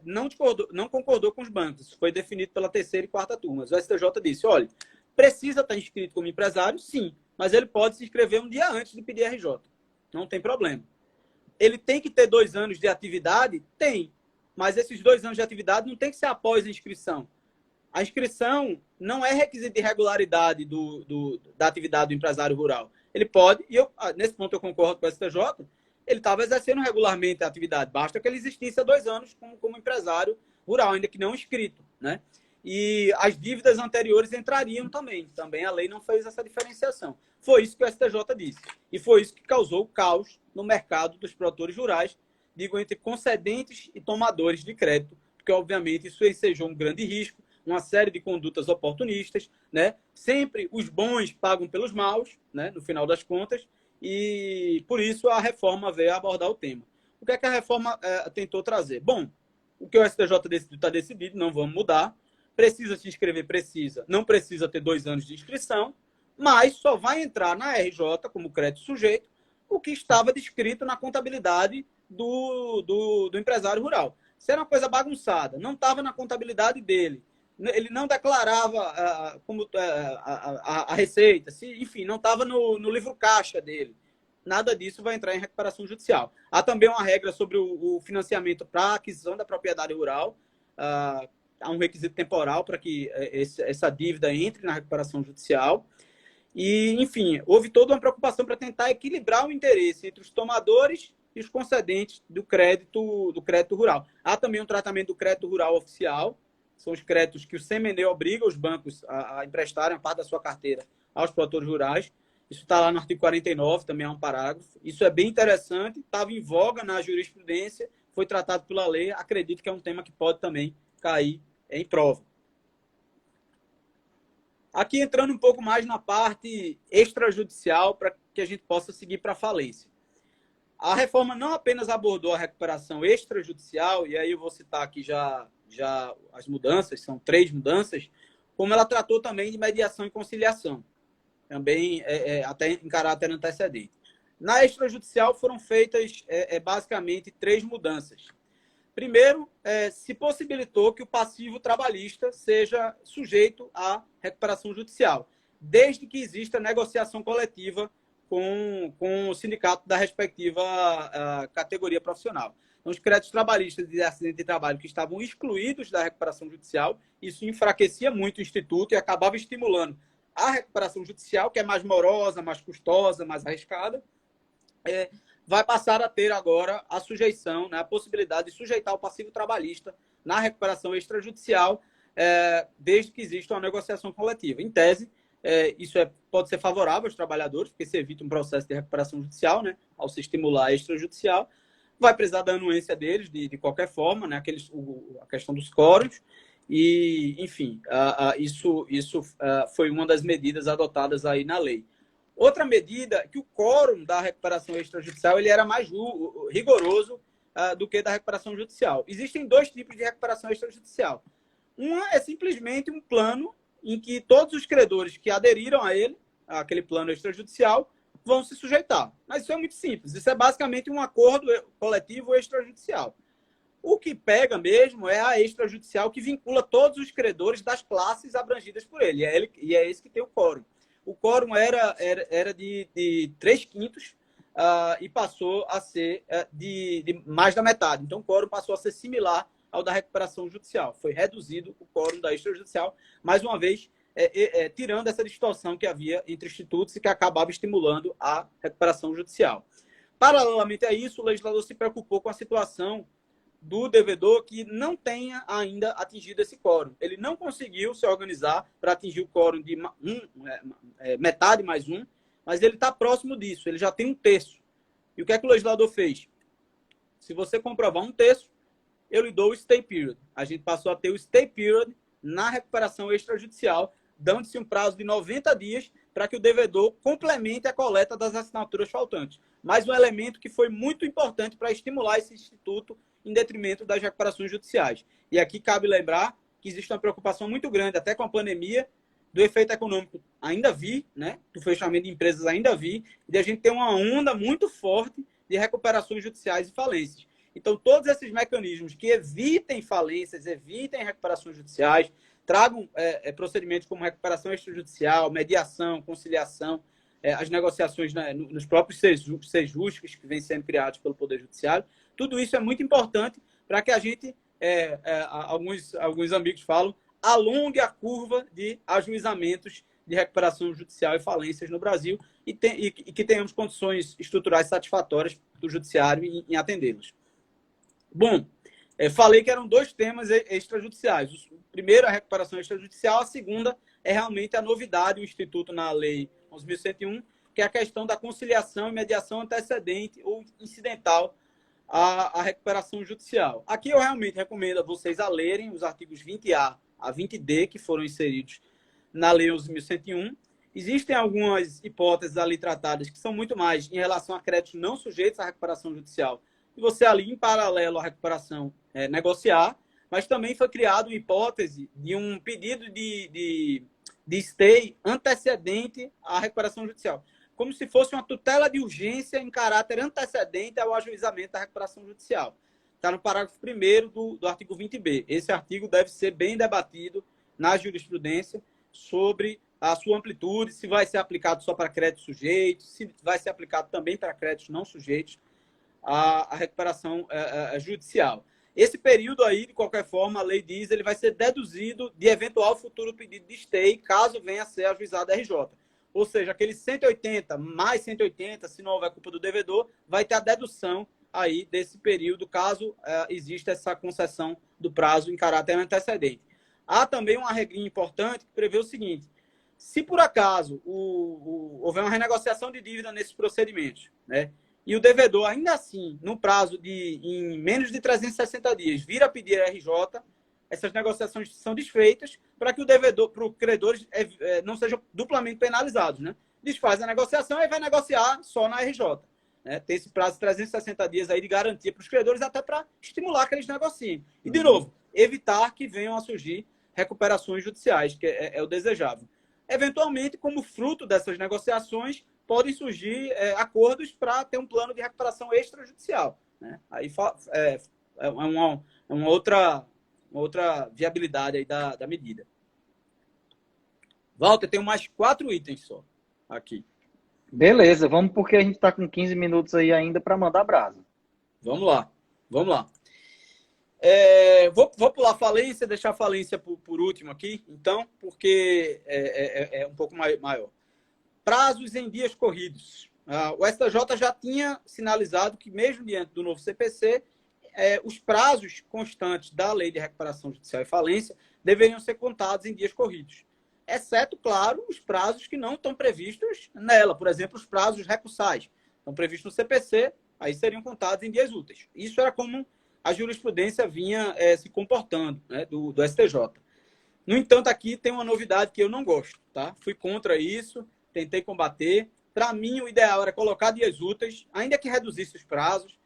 não concordou com os bancos. Isso foi definido pela terceira e quarta turmas. O STJ disse, olha, precisa estar inscrito como empresário? Sim, mas ele pode se inscrever um dia antes de pedir RJ. Não tem problema. Ele tem que ter 2 anos de atividade? Tem. Mas esses 2 anos de atividade não tem que ser após a inscrição. A inscrição não é requisito de regularidade da atividade do empresário rural. Ele pode, e nesse ponto eu concordo com o STJ, ele estava exercendo regularmente a atividade. Basta que ele existisse há 2 anos como empresário rural, ainda que não inscrito, né? E as dívidas anteriores entrariam também. Também a lei não fez essa diferenciação. Foi isso que o STJ disse. E foi isso que causou o caos no mercado dos produtores rurais, digo, entre concedentes e tomadores de crédito, porque, obviamente, isso ensejou um grande risco, uma série de condutas oportunistas, né? Sempre os bons pagam pelos maus, né? No final das contas, e por isso a reforma veio abordar o tema. O que é que a reforma tentou trazer? Bom, o que o STJ decidiu está decidido, não vamos mudar. Precisa se inscrever? Precisa. Não precisa ter 2 anos de inscrição, mas só vai entrar na RJ como crédito sujeito o que estava descrito na contabilidade do empresário rural. Se era uma coisa bagunçada, não estava na contabilidade dele, ele não declarava a receita, enfim, não estava no livro caixa dele. Nada disso vai entrar em recuperação judicial. Há também uma regra sobre o financiamento para a aquisição da propriedade rural. Há um requisito temporal para que essa dívida entre na recuperação judicial. E, enfim, houve toda uma preocupação para tentar equilibrar o interesse entre os tomadores e os concedentes do crédito rural. Há também um tratamento do crédito rural oficial, são os créditos que o CMNE obriga os bancos a emprestarem a parte da sua carteira aos produtores rurais. Isso está lá no artigo 49, também é um parágrafo. Isso é bem interessante, estava em voga na jurisprudência, foi tratado pela lei, acredito que é um tema que pode também cair em prova. Aqui entrando um pouco mais na parte extrajudicial para que a gente possa seguir para a falência. A reforma não apenas abordou a recuperação extrajudicial, e aí eu vou citar aqui já as mudanças, são 3 mudanças, como ela tratou também de mediação e conciliação, também até em caráter antecedente. Na extrajudicial foram feitas basicamente 3 mudanças. Primeiro, se possibilitou que o passivo trabalhista seja sujeito à recuperação judicial, desde que exista negociação coletiva com o sindicato da respectiva categoria profissional. Então, os créditos trabalhistas de acidente de trabalho que estavam excluídos da recuperação judicial, isso enfraquecia muito o Instituto e acabava estimulando a recuperação judicial, que é mais morosa, mais custosa, mais arriscada, vai passar a ter agora a sujeição, né, a possibilidade de sujeitar o passivo trabalhista na recuperação extrajudicial, desde que exista uma negociação coletiva. Em tese, isso pode ser favorável aos trabalhadores, porque se evita um processo de recuperação judicial, né, ao se estimular a extrajudicial, vai precisar da anuência deles de qualquer forma, né, a questão dos quóruns, e, enfim, isso foi uma das medidas adotadas aí na lei. Outra medida é que o quórum da recuperação extrajudicial ele era mais rigoroso do que da recuperação judicial. Existem 2 tipos de recuperação extrajudicial. Uma é simplesmente um plano em que todos os credores que aderiram a ele, aquele plano extrajudicial, vão se sujeitar. Mas isso é muito simples. Isso é basicamente um acordo coletivo extrajudicial. O que pega mesmo é a extrajudicial que vincula todos os credores das classes abrangidas por ele. E é esse que tem o quórum. O quórum era de 3/5 e passou a ser de mais da metade. Então, o quórum passou a ser similar ao da recuperação judicial. Foi reduzido o quórum da extrajudicial, mais uma vez, tirando essa distorção que havia entre institutos e que acabava estimulando a recuperação judicial. Paralelamente a isso, o legislador se preocupou com a situação do devedor que não tenha ainda atingido esse quórum. Ele não conseguiu se organizar para atingir o quórum de metade mais um, mas ele está próximo disso, ele já tem um terço. E o que é que o legislador fez? Se você comprovar um terço, eu lhe dou o stay period. A gente passou a ter o stay period na recuperação extrajudicial, dando-se um prazo de 90 dias para que o devedor complemente a coleta das assinaturas faltantes. Mais um elemento que foi muito importante para estimular esse instituto em detrimento das recuperações judiciais. E aqui cabe lembrar que existe uma preocupação muito grande, até com a pandemia, do efeito econômico ainda vir, né? Do fechamento de empresas ainda vir, e de a gente ter uma onda muito forte de recuperações judiciais e falências. Então, todos esses mecanismos que evitem falências, evitem recuperações judiciais, tragam procedimentos como recuperação extrajudicial, mediação, conciliação, as negociações, né, nos próprios sejus que vêm sendo criados pelo Poder Judiciário. Tudo isso é muito importante para que a gente, alguns amigos falam, alongue a curva de ajuizamentos de recuperação judicial e falências no Brasil e que tenhamos condições estruturais satisfatórias do Judiciário em atendê-los. Bom, falei que eram dois temas extrajudiciais. O primeiro, a recuperação extrajudicial. A segunda é realmente a novidade, o Instituto na Lei 11.101, que é a questão da conciliação e mediação antecedente ou incidental à recuperação judicial. Aqui eu realmente recomendo a vocês a lerem os artigos 20A a 20D, que foram inseridos na Lei 11.101. Existem algumas hipóteses ali tratadas que são muito mais em relação a créditos não sujeitos à recuperação judicial, e você ali, em paralelo à recuperação, negociar, mas também foi criada uma hipótese de um pedido de stay antecedente à recuperação judicial, como se fosse uma tutela de urgência em caráter antecedente ao ajuizamento da recuperação judicial. Está no parágrafo 1º do artigo 20B. Esse artigo deve ser bem debatido na jurisprudência sobre a sua amplitude, se vai ser aplicado só para créditos sujeitos, se vai ser aplicado também para créditos não sujeitos à recuperação judicial. Esse período aí, de qualquer forma, a lei diz, ele vai ser deduzido de eventual futuro pedido de stay, caso venha a ser ajuizado RJ. Ou seja, aqueles 180, mais 180, se não houver culpa do devedor, vai ter a dedução aí desse período, caso exista essa concessão do prazo em caráter antecedente. Há também uma regrinha importante que prevê o seguinte: se por acaso houver uma renegociação de dívida nesses procedimentos, né, e o devedor, ainda assim, no prazo em menos de 360 dias, vir a pedir RJ, essas negociações são desfeitas para que o devedor, para os credores, não sejam duplamente penalizados, né? Desfaz a negociação e vai negociar só na RJ. Né? Tem esse prazo de 360 dias aí de garantia para os credores, até para estimular que eles negociem. E, de novo, evitar que venham a surgir recuperações judiciais, que é o desejável. Eventualmente, como fruto dessas negociações, podem surgir acordos para ter um plano de recuperação extrajudicial. Né? Aí uma outra viabilidade aí da medida. Walter, tem mais 4 itens só aqui. Beleza, vamos porque a gente está com 15 minutos aí ainda para mandar brasa. Vamos lá. Vou pular falência, deixar a falência por último aqui, então, porque é um pouco maior. Prazos em dias corridos. O STJ já tinha sinalizado que, mesmo diante do novo CPC, os prazos constantes da Lei de Recuperação Judicial e Falência deveriam ser contados em dias corridos. Exceto, claro, os prazos que não estão previstos nela. Por exemplo, os prazos recursais. Estão previstos no CPC, aí seriam contados em dias úteis. Isso era como a jurisprudência vinha se comportando, né, do STJ. No entanto, aqui tem uma novidade que eu não gosto. Tá? Fui contra isso, tentei combater. Para mim, o ideal era colocar dias úteis, ainda que reduzisse os prazos.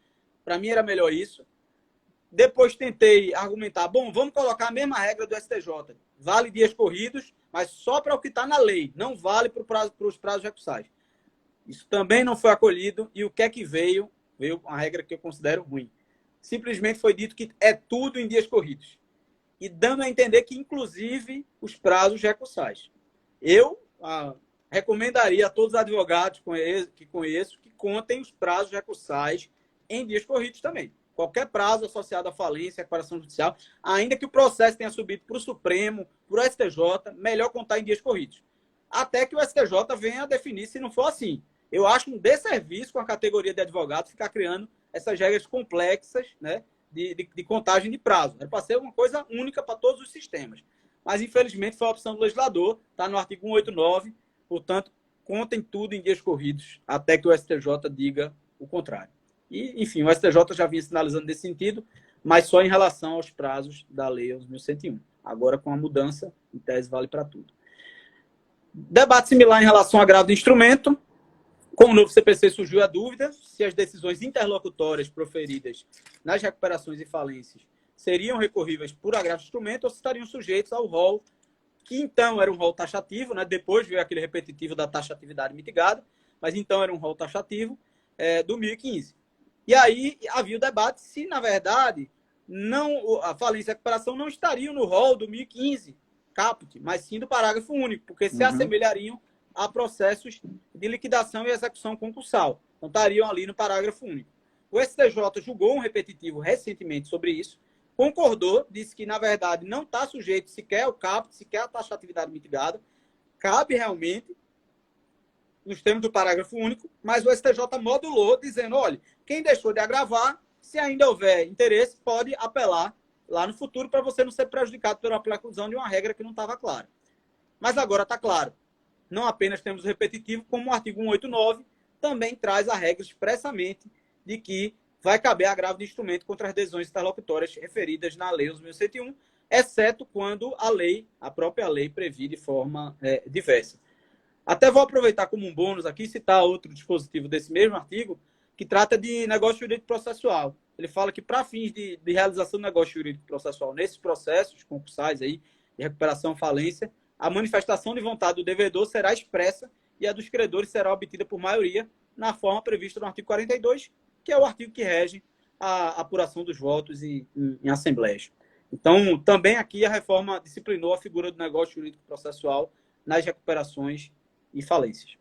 Para mim, era melhor isso. Depois tentei argumentar, vamos colocar a mesma regra do STJ. Vale dias corridos, mas só para o que está na lei. Não vale para os prazos recursais. Isso também não foi acolhido. E o que é que veio? Veio uma regra que eu considero ruim. Simplesmente foi dito que é tudo em dias corridos. E dando a entender que, inclusive, os prazos recursais. Eu recomendaria a todos os advogados que conheço que contem os prazos recursais em dias corridos também. qualquer prazo associado à falência, à recuperação judicial, ainda que o processo tenha subido para o Supremo, para o STJ, melhor contar em dias corridos. Até que o STJ venha a definir se não for assim. Eu acho um desserviço com a categoria de advogado ficar criando essas regras complexas, né, de contagem de prazo. Era para ser uma coisa única para todos os sistemas. Mas, infelizmente, foi a opção do legislador, está no artigo 189, portanto, contem tudo em dias corridos, até que o STJ diga o contrário. E, enfim, o STJ já vinha sinalizando nesse sentido, mas só em relação aos prazos da Lei 11.101. Agora, com a mudança, em tese, vale para tudo. Debate similar em relação ao agravo de instrumento. Com o novo CPC surgiu a dúvida se as decisões interlocutórias proferidas nas recuperações e falências seriam recorríveis por agravo de instrumento ou se estariam sujeitos ao rol, que então era um rol taxativo, né? Depois veio aquele repetitivo da taxatividade mitigada, mas então era um rol taxativo do 1015. E aí havia o debate se, na verdade, a falência e a recuperação não estariam no rol do 1015 caput, mas sim do parágrafo único, porque se assemelhariam a processos de liquidação e execução concursal. Então, estariam ali no parágrafo único. O STJ julgou um repetitivo recentemente sobre isso, concordou, disse que, na verdade, não está sujeito sequer ao caput, sequer à taxatividade mitigada, cabe realmente nos termos do parágrafo único, mas o STJ modulou, dizendo, olha, quem deixou de agravar, se ainda houver interesse, pode apelar lá no futuro para você não ser prejudicado pela preclusão de uma regra que não estava clara. Mas agora está claro. Não apenas temos o repetitivo, como o artigo 189 também traz a regra expressamente de que vai caber agravo de instrumento contra as decisões interlocutórias referidas na Lei 11.101, exceto quando a própria lei prevê de forma diversa. Até vou aproveitar como um bônus aqui, citar outro dispositivo desse mesmo artigo, que trata de negócio jurídico processual. Ele fala que, para fins de realização do negócio jurídico processual nesses processos concursais aí, de recuperação falência, a manifestação de vontade do devedor será expressa e a dos credores será obtida por maioria na forma prevista no artigo 42, que é o artigo que rege a apuração dos votos em assembleias. Então, também aqui a reforma disciplinou a figura do negócio jurídico processual nas recuperações e falências.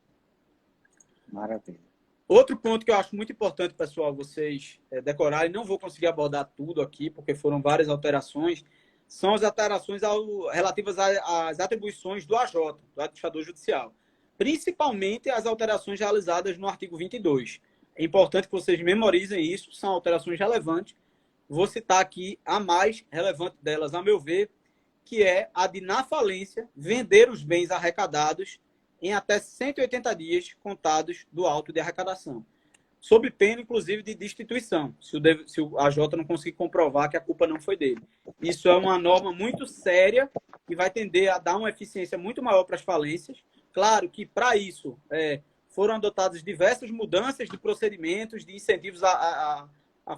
Maravilha. Outro ponto que eu acho muito importante, pessoal, vocês decorarem, não vou conseguir abordar tudo aqui, porque foram várias alterações, são as alterações relativas às atribuições do AJ, do Administrador Judicial. Principalmente as alterações realizadas no artigo 22. É importante que vocês memorizem isso, são alterações relevantes. Vou citar aqui a mais relevante delas, a meu ver, que é a de, na falência, vender os bens arrecadados em até 180 dias contados do auto de arrecadação, sob pena, inclusive, de destituição, se o AJ não conseguir comprovar que a culpa não foi dele. Isso é uma norma muito séria que vai tender a dar uma eficiência muito maior para as falências. Claro que, para isso, foram adotadas diversas mudanças de procedimentos, de incentivos a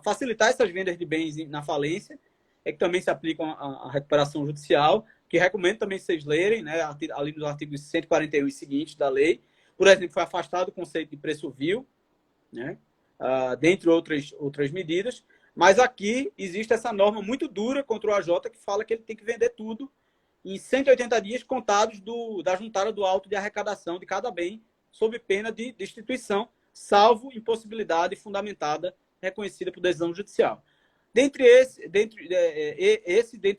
facilitar essas vendas de bens na falência, que também se aplicam à recuperação judicial, que recomendo também vocês lerem, né, ali nos artigos 141 e seguintes da lei. Por exemplo, foi afastado o conceito de preço vil, né, dentre outras medidas, mas aqui existe essa norma muito dura contra o AJ que fala que ele tem que vender tudo em 180 dias contados da juntada do auto de arrecadação de cada bem, sob pena de destituição, salvo impossibilidade fundamentada reconhecida por decisão judicial. Dentre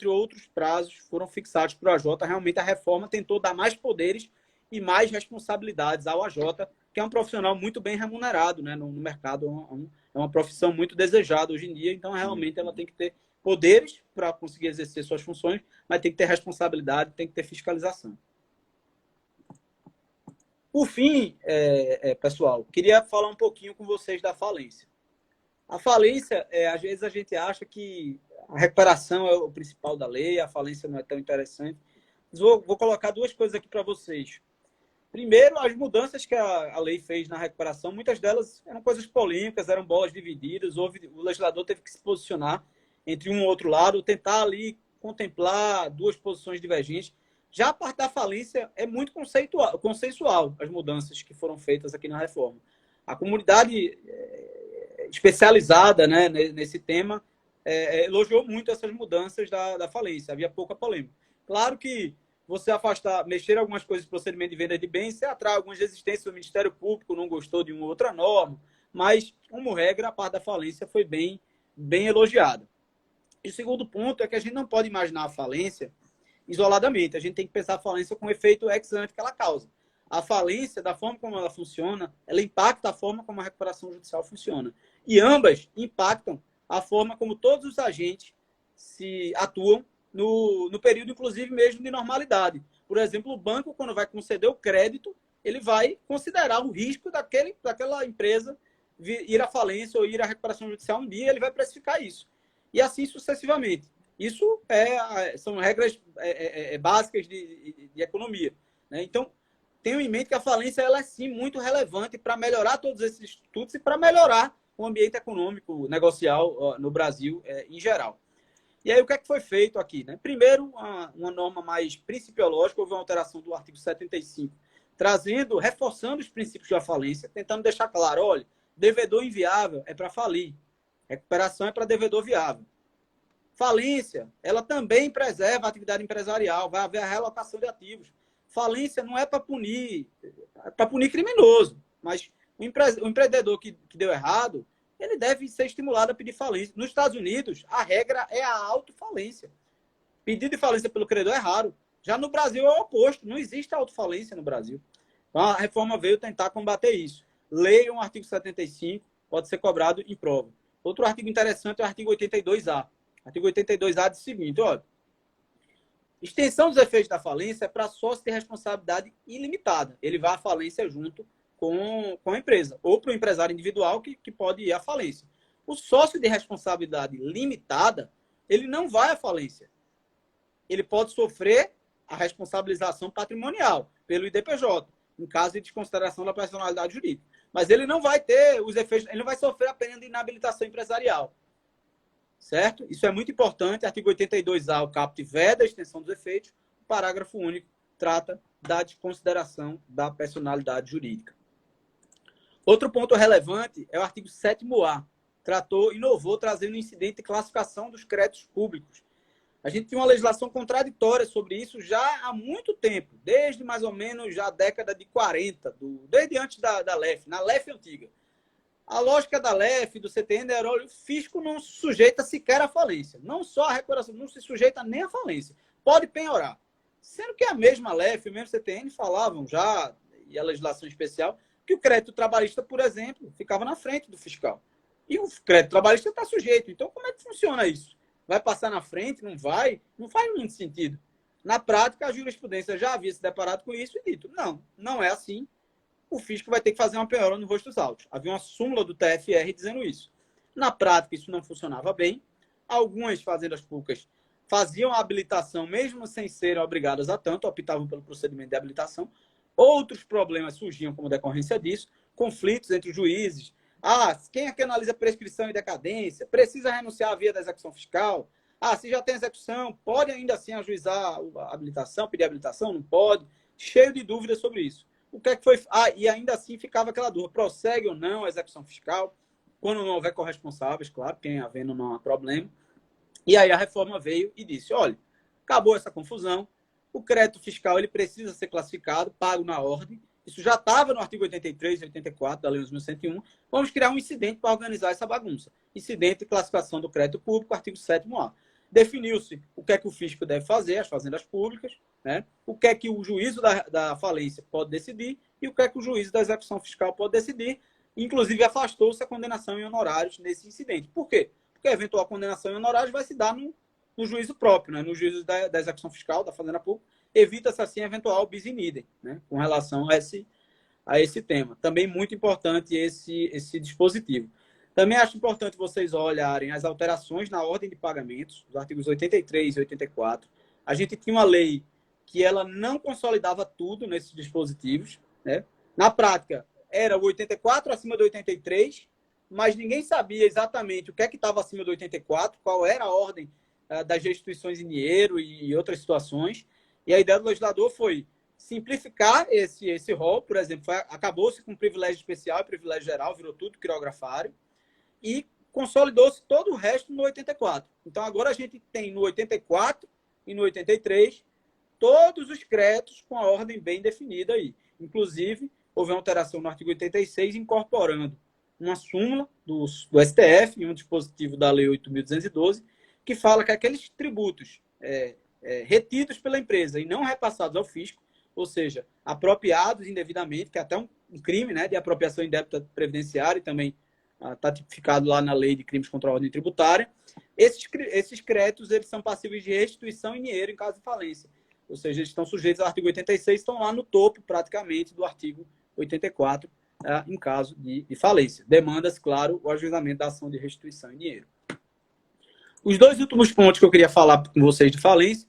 outros prazos foram fixados por AJ, realmente a reforma tentou dar mais poderes e mais responsabilidades ao AJ, que é um profissional muito bem remunerado, né, no mercado, é uma profissão muito desejada hoje em dia, então realmente ela tem que ter poderes para conseguir exercer suas funções, mas tem que ter responsabilidade, tem que ter fiscalização. Por fim, pessoal, queria falar um pouquinho com vocês da falência. A falência, às vezes a gente acha que a recuperação é o principal da lei, a falência não é tão interessante. Mas vou colocar duas coisas aqui para vocês. Primeiro, as mudanças que a lei fez na recuperação, muitas delas eram coisas polêmicas, eram bolas divididas, o legislador teve que se posicionar entre um e outro lado, tentar ali contemplar duas posições divergentes. Já a parte da falência é muito consensual, as mudanças que foram feitas aqui na reforma. A comunidade especializada, né, nesse tema elogiou muito essas mudanças da falência, havia pouca polêmica. Claro que você mexer algumas coisas no procedimento de venda de bens, você atrai algumas resistências do Ministério Público, não gostou de uma outra norma, mas, como regra, a parte da falência foi bem bem elogiada. E o segundo ponto é que a gente não pode imaginar a falência isoladamente. A gente tem que pensar a falência com o efeito ex ante que ela causa. A falência, da forma como ela funciona, ela impacta a forma como a recuperação judicial funciona. E ambas impactam a forma como todos os agentes se atuam no período, inclusive, mesmo de normalidade. Por exemplo, o banco, quando vai conceder o crédito, ele vai considerar o risco daquela empresa ir à falência ou ir à recuperação judicial um dia, ele vai precificar isso. E assim sucessivamente. Isso são regras básicas de economia. Né? Então, tenham em mente que a falência ela é, sim, muito relevante para melhorar todos esses institutos e para melhorar o ambiente econômico, negocial no Brasil em geral. E aí, o que é que foi feito aqui? Né? Primeiro, uma norma mais principiológica, houve uma alteração do artigo 75, reforçando os princípios da falência, tentando deixar claro, olha, devedor inviável é para falir, recuperação é para devedor viável. Falência, ela também preserva a atividade empresarial, vai haver a realocação de ativos. Falência não é para punir criminoso, mas o empreendedor que deu errado, ele deve ser estimulado a pedir falência. Nos Estados Unidos, a regra é a autofalência. Pedido de falência pelo credor é raro. Já no Brasil é o oposto, não existe autofalência no Brasil. Então, a reforma veio tentar combater isso. Leiam o artigo 75, pode ser cobrado em prova. Outro artigo interessante é o artigo 82A. O artigo 82A diz o seguinte, olha, extensão dos efeitos da falência é para sócio de responsabilidade ilimitada. Ele vai à falência junto com a empresa, ou para o empresário individual que pode ir à falência. O sócio de responsabilidade limitada, ele não vai à falência. Ele pode sofrer a responsabilização patrimonial pelo IDPJ, em caso de desconsideração da personalidade jurídica. Mas ele não vai ter os efeitos, ele não vai sofrer a pena de inabilitação empresarial. Certo? Isso é muito importante. Artigo 82A, o caput veda a extensão dos efeitos. O parágrafo único trata da desconsideração da personalidade jurídica. Outro ponto relevante é o artigo 7º-A. Inovou, trazendo incidente de classificação dos créditos públicos. A gente tinha uma legislação contraditória sobre isso já há muito tempo, desde mais ou menos já a década de 40, desde antes da LEF, na LEF antiga. A lógica da LEF, do CTN, era o fisco não se sujeita sequer à falência. Não só a recuperação, não se sujeita nem à falência. Pode penhorar. Sendo que a mesma LEF, o mesmo CTN, falavam já, e a legislação especial, que o crédito trabalhista, por exemplo, ficava na frente do fiscal. E o crédito trabalhista está sujeito. Então, como é que funciona isso? Vai passar na frente? Não vai? Não faz muito sentido. Na prática, a jurisprudência já havia se deparado com isso e dito, não é assim. O fisco vai ter que fazer uma penhora no rosto dos autos. Havia uma súmula do TFR dizendo isso. Na prática, isso não funcionava bem. Algumas fazendas públicas faziam a habilitação, mesmo sem serem obrigadas a tanto, optavam pelo procedimento de habilitação. Outros problemas surgiam como decorrência disso, conflitos entre os juízes. Quem é que analisa prescrição e decadência? Precisa renunciar à via da execução fiscal? Se já tem execução, pode ainda assim ajuizar a habilitação, pedir habilitação? Não pode. Cheio de dúvidas sobre isso. O que é que foi? E ainda assim ficava aquela dúvida, prossegue ou não a execução fiscal, quando não houver corresponsáveis, claro, quem havendo não há problema. E aí a reforma veio e disse, olha, acabou essa confusão, o crédito fiscal ele precisa ser classificado, pago na ordem, isso já estava no artigo 83 e 84 da Lei 11.101, vamos criar um incidente para organizar essa bagunça. Incidente de classificação do crédito público, artigo 7º-A. Definiu-se o que é que o fisco deve fazer, as fazendas públicas, né? O que é que o juízo da falência pode decidir e o que é que o juízo da execução fiscal pode decidir. Inclusive, afastou-se a condenação em honorários nesse incidente. Por quê? Porque a eventual condenação em honorários vai se dar no juízo próprio, né? No juízo da execução fiscal, da fazenda pública. Evita-se, assim, eventual bis in idem, né? Com relação a esse tema. Também muito importante esse dispositivo. Também acho importante vocês olharem as alterações na ordem de pagamentos, os artigos 83 e 84. A gente tinha uma lei que ela não consolidava tudo nesses dispositivos, né? Na prática, era o 84 acima do 83, mas ninguém sabia exatamente o que é que estava acima do 84, qual era a ordem das restituições em dinheiro e outras situações. E a ideia do legislador foi simplificar esse rol, por exemplo, acabou-se com privilégio especial e privilégio geral, virou tudo quirografário, e consolidou-se todo o resto no 84. Então, agora a gente tem no 84 e no 83 todos os créditos com a ordem bem definida aí. Inclusive, houve uma alteração no artigo 86 incorporando uma súmula do STF, e um dispositivo da Lei 8.212, que fala que aqueles tributos retidos pela empresa e não repassados ao fisco, ou seja, apropriados indevidamente, que é até um crime, né, de apropriação indébita previdenciária, e também está tipificado lá na Lei de Crimes contra a Ordem Tributária, esses créditos eles são passíveis de restituição em dinheiro em caso de falência. Ou seja, eles estão sujeitos ao artigo 86, estão lá no topo, praticamente, do artigo 84, em caso de falência. Demanda-se, claro, o ajuizamento da ação de restituição em dinheiro. Os dois últimos pontos que eu queria falar com vocês de falência,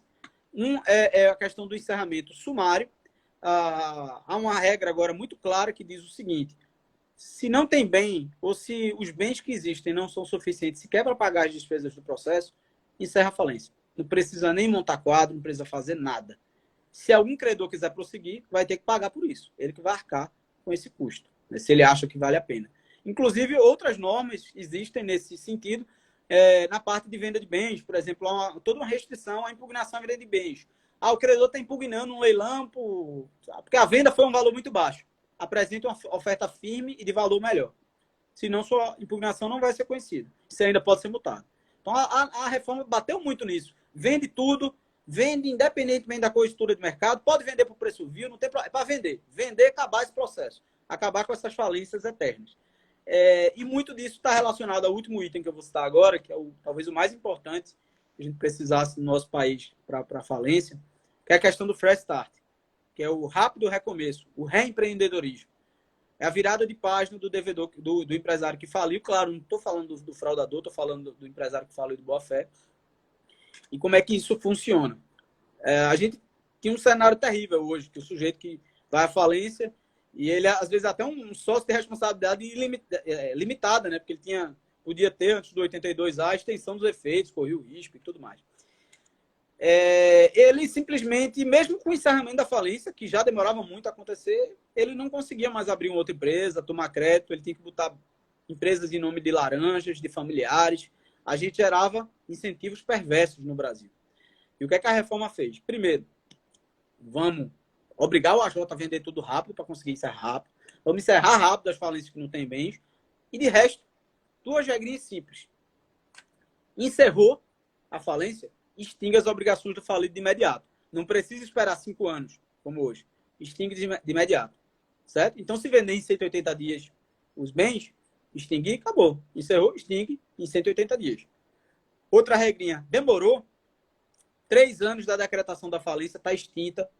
um é a questão do encerramento sumário. Há uma regra agora muito clara que diz o seguinte: se não tem bem, ou se os bens que existem não são suficientes sequer para pagar as despesas do processo, encerra a falência. Não precisa nem montar quadro, não precisa fazer nada. Se algum credor quiser prosseguir, vai ter que pagar por isso. Ele que vai arcar com esse custo, né, se ele acha que vale a pena. Inclusive, outras normas existem nesse sentido, na parte de venda de bens. Por exemplo, há toda uma restrição à impugnação à venda de bens. O credor está impugnando um leilão porque a venda foi um valor muito baixo. Apresenta uma oferta firme e de valor melhor. Senão, sua impugnação não vai ser conhecida. Isso ainda pode ser multado. Então, a reforma bateu muito nisso. Vende tudo, vende independentemente da conjuntura de mercado, pode vender por preço vil, não tem problema. É para vender. Vender, acabar esse processo. Acabar com essas falências eternas. E muito disso está relacionado ao último item que eu vou citar agora, que é talvez o mais importante que a gente precisasse no nosso país para a falência, que é a questão do fresh start, que é o rápido recomeço, o reempreendedorismo. É a virada de página do devedor, do empresário que faliu. Claro, não estou falando do fraudador, estou falando do empresário que faliu de boa fé. E como é que isso funciona? A gente tem um cenário terrível hoje, que o sujeito que vai à falência, e ele, às vezes, até um sócio de responsabilidade limitada, né? Porque ele podia ter, antes do 82A, a extensão dos efeitos, corria o risco e tudo mais. Ele simplesmente, mesmo com o encerramento da falência, que já demorava muito a acontecer, ele não conseguia mais abrir uma outra empresa, tomar crédito, ele tinha que botar empresas em nome de laranjas, de familiares. A gente gerava incentivos perversos no Brasil. E o que é que a reforma fez? Primeiro, vamos obrigar o AJ a vender tudo rápido para conseguir encerrar rápido. Vamos encerrar rápido as falências que não têm bens. E, de resto, duas regrinhas simples. Encerrou a falência, extingue as obrigações do falido de imediato. Não precisa esperar 5 anos, como hoje. Extingue de imediato. Certo? Então, se vender em 180 dias os bens, extinguir, acabou. Encerrou, extingue em 180 dias. Outra regrinha, demorou, 3 anos da decretação da falência está extinta,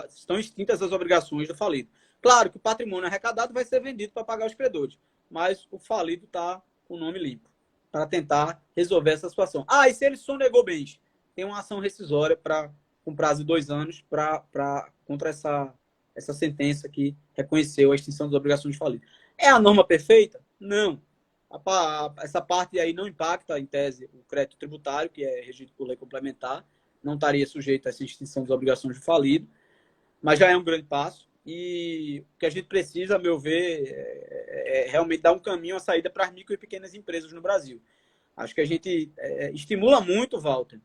estão extintas as obrigações do falido. Claro que o patrimônio arrecadado vai ser vendido para pagar os credores, mas o falido está com o nome limpo, para tentar resolver essa situação. E se ele sonegou bens? Tem uma ação rescisória com prazo de 2 anos contra essa sentença que reconheceu a extinção das obrigações de falido. É a norma perfeita? Não. Essa parte aí não impacta, em tese, o crédito tributário, que é regido por lei complementar, não estaria sujeito a essa extinção das obrigações de falido, mas já é um grande passo. E o que a gente precisa, a meu ver, é realmente dar um caminho, a saída para as micro e pequenas empresas no Brasil. Acho que a gente estimula muito, Walter,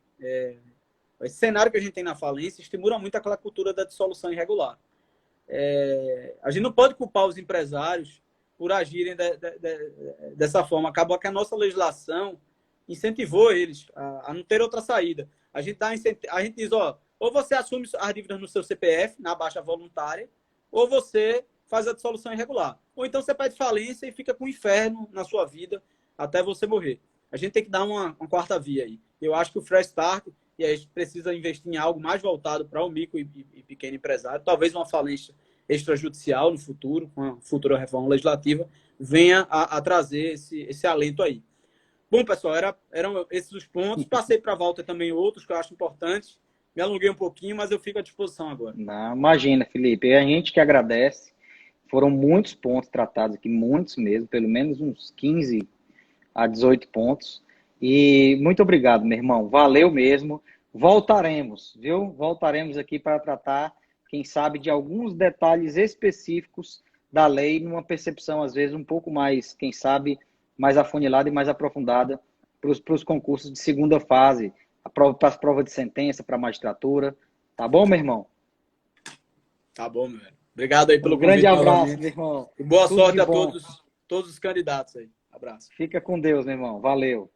esse cenário que a gente tem na falência estimula muito aquela cultura da dissolução irregular. A gente não pode culpar os empresários por agirem dessa forma. Acabou que a nossa legislação incentivou eles a não ter outra saída. A gente diz, ou você assume as dívidas no seu CPF, na baixa voluntária, ou você faz a dissolução irregular. Ou então você pede falência e fica com o inferno na sua vida até você morrer. A gente tem que dar uma quarta via aí. Eu acho que o Fresh Start, e a gente precisa investir em algo mais voltado para o micro e pequeno empresário, talvez uma falência extrajudicial no futuro, com a futura reforma legislativa, venha a trazer esse alento aí. Bom, pessoal, eram esses os pontos. Passei para a Walter também outros que eu acho importantes. Me alonguei um pouquinho, mas eu fico à disposição agora. Não, imagina, Felipe. A gente que agradece. Foram muitos pontos tratados aqui, muitos mesmo, pelo menos uns 15 a 18 pontos. E muito obrigado, meu irmão. Valeu mesmo. Voltaremos, viu? Voltaremos aqui para tratar, quem sabe, de alguns detalhes específicos da lei, numa percepção, às vezes, um pouco mais, quem sabe, mais afunilada e mais aprofundada para os concursos de segunda fase, para as provas de sentença, para a magistratura. Tá bom, meu irmão? Tá bom, meu velho. Obrigado aí pelo convite. Um grande abraço, novamente. meu irmão. E boa sorte a todos todos os candidatos aí. Abraço. Fica com Deus, meu irmão. Valeu.